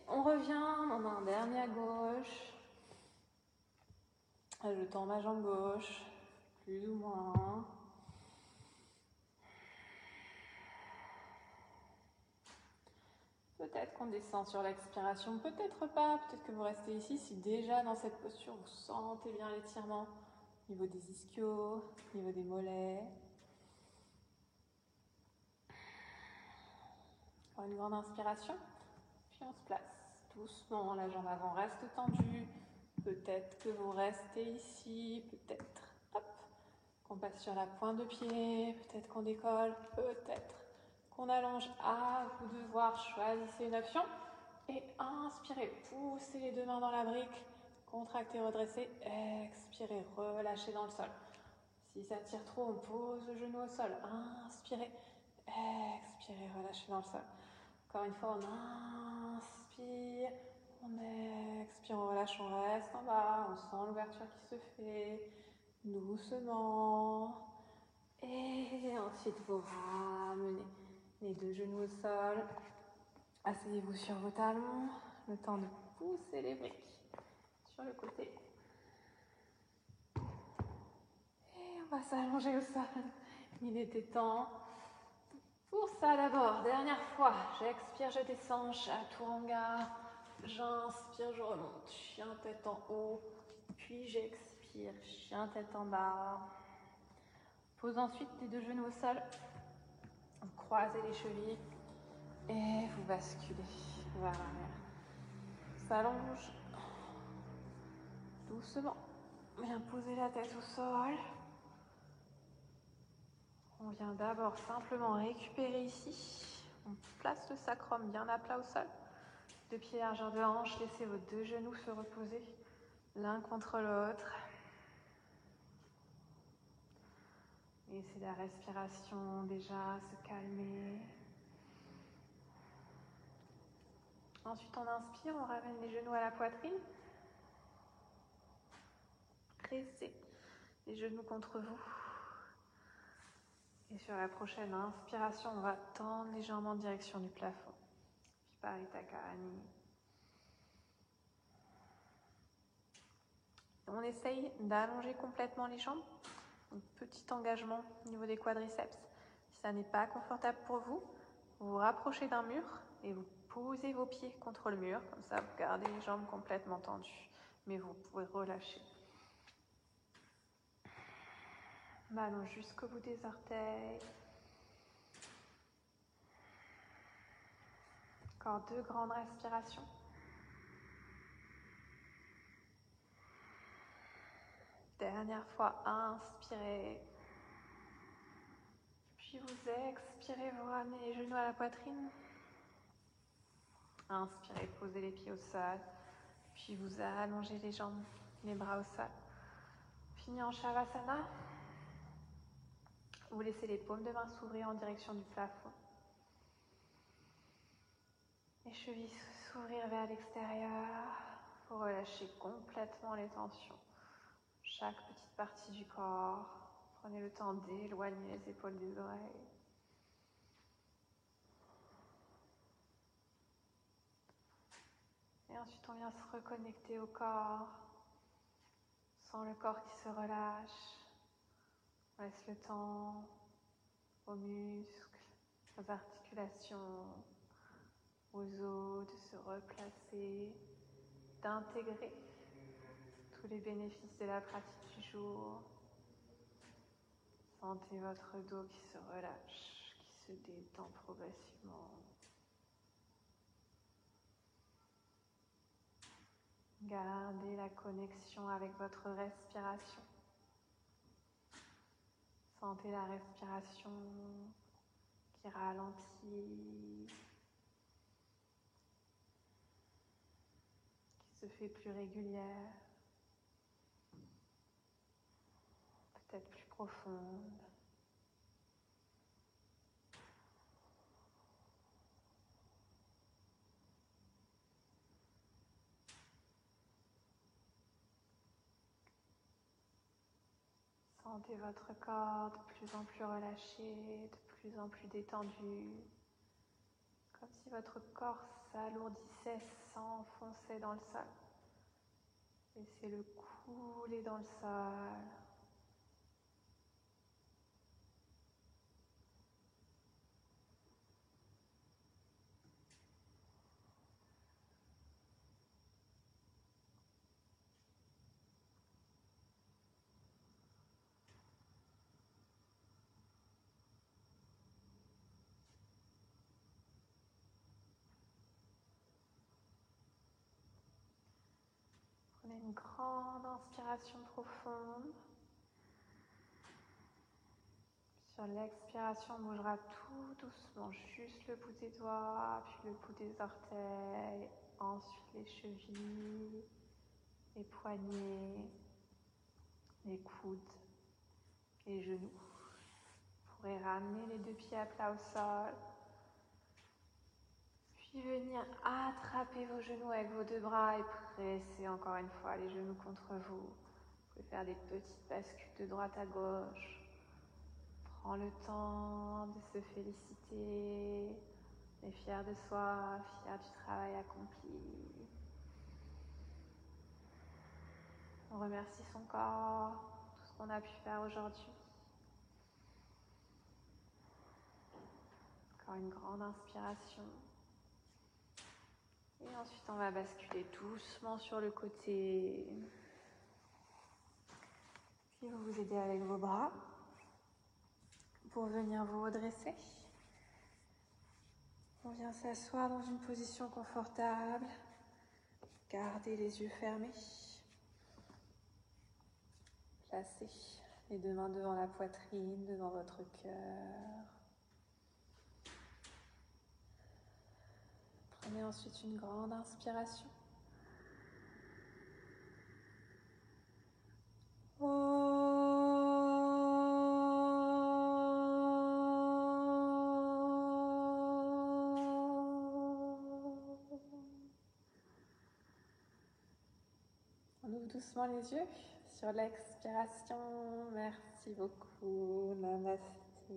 on revient, on a un dernier à gauche. Je tends ma jambe gauche, plus ou moins. Peut-être qu'on descend sur l'expiration, peut-être pas, peut-être que vous restez ici si déjà dans cette posture vous sentez bien l'étirement au niveau des ischios, au niveau des mollets. Encore une grande inspiration, Puis on se place doucement, la jambe avant reste tendue. Peut-être que vous restez ici, peut-être. Hop, qu'on passe sur la pointe de pied, peut-être qu'on décolle, peut-être qu'on allonge. À vous de voir, choisissez une option. Et inspirez, poussez les 2 mains dans la brique. Contractez, redressez, expirez, relâchez dans le sol. Si ça tire trop, on pose le genou au sol. Inspirez, expirez, relâchez dans le sol. Encore une fois, on inspire, on expire, on relâche, on reste en bas. On sent l'ouverture qui se fait doucement. Et ensuite, vous ramenez les 2 genoux au sol. Asseyez-vous sur vos talons, le temps de pousser les briques sur le côté. Et on va s'allonger au sol. Il était temps. Pour ça d'abord, dernière fois, j'expire, je descends, chaturanga. J'inspire, je remonte, chien tête en haut. Puis j'expire, chien tête en bas. Pose ensuite les 2 genoux au sol. Croisez les chevilles. Et vous basculez vers l'arrière. S'allonge. Doucement. Bien poser la tête au sol. On vient d'abord simplement récupérer ici. On place le sacrum bien à plat au sol. 2 pieds largeur de hanche. Laissez vos 2 genoux se reposer l'un contre l'autre. Laissez la respiration déjà se calmer. Ensuite, on inspire, on ramène les genoux à la poitrine. Pressez les genoux contre vous. Et sur la prochaine inspiration, on va tendre légèrement en direction du plafond. Viparita Karani. On essaye d'allonger complètement les jambes. Un petit engagement au niveau des quadriceps. Si ça n'est pas confortable pour vous, vous vous rapprochez d'un mur et vous posez vos pieds contre le mur. Comme ça, vous gardez les jambes complètement tendues. Mais vous pouvez relâcher. On allonge jusqu'au bout des orteils. Encore 2 grandes respirations. Dernière fois, inspirez. Puis vous expirez, vous ramenez les genoux à la poitrine. Inspirez, posez les pieds au sol. Puis vous allongez les jambes, les bras au sol. Fini en Shavasana. Vous laissez les paumes de main s'ouvrir en direction du plafond. Les chevilles s'ouvrir vers l'extérieur. Vous relâchez complètement les tensions. Chaque petite partie du corps. Prenez le temps d'éloigner les épaules des oreilles. Et ensuite, on vient se reconnecter au corps. Sans le corps qui se relâche. On laisse le temps aux muscles, aux articulations, aux os de se replacer, d'intégrer tous les bénéfices de la pratique du jour. Sentez votre dos qui se relâche, qui se détend progressivement. Gardez la connexion avec votre respiration. Sentez la respiration qui ralentit, qui se fait plus régulière, peut-être plus profonde. Sentez votre corps de plus en plus relâché, de plus en plus détendu, comme si votre corps s'alourdissait, s'enfonçait dans le sol. Laissez-le couler dans le sol. Prenez une grande inspiration profonde. Sur l'expiration, on bougera tout doucement, juste le bout des doigts, puis le bout des orteils, ensuite les chevilles, les poignets, les coudes, les genoux. Vous pourrez ramener les deux pieds à plat au sol, puis venir attraper vos genoux avec vos deux bras et presser encore une fois les genoux contre vous. Vous pouvez faire des petites bascules de droite à gauche. Prends le temps de se féliciter, est fier de soi, fier du travail accompli. On remercie son corps, tout ce qu'on a pu faire aujourd'hui. Encore une grande inspiration. Et ensuite, on va basculer doucement sur le côté. Puis vous vous aidez avec vos bras pour venir vous redresser. On vient s'asseoir dans une position confortable. Gardez les yeux fermés. Placez les deux mains devant la poitrine, devant votre cœur. Prenez ensuite une grande inspiration. On ouvre doucement les yeux sur l'expiration. Merci beaucoup. Namasté.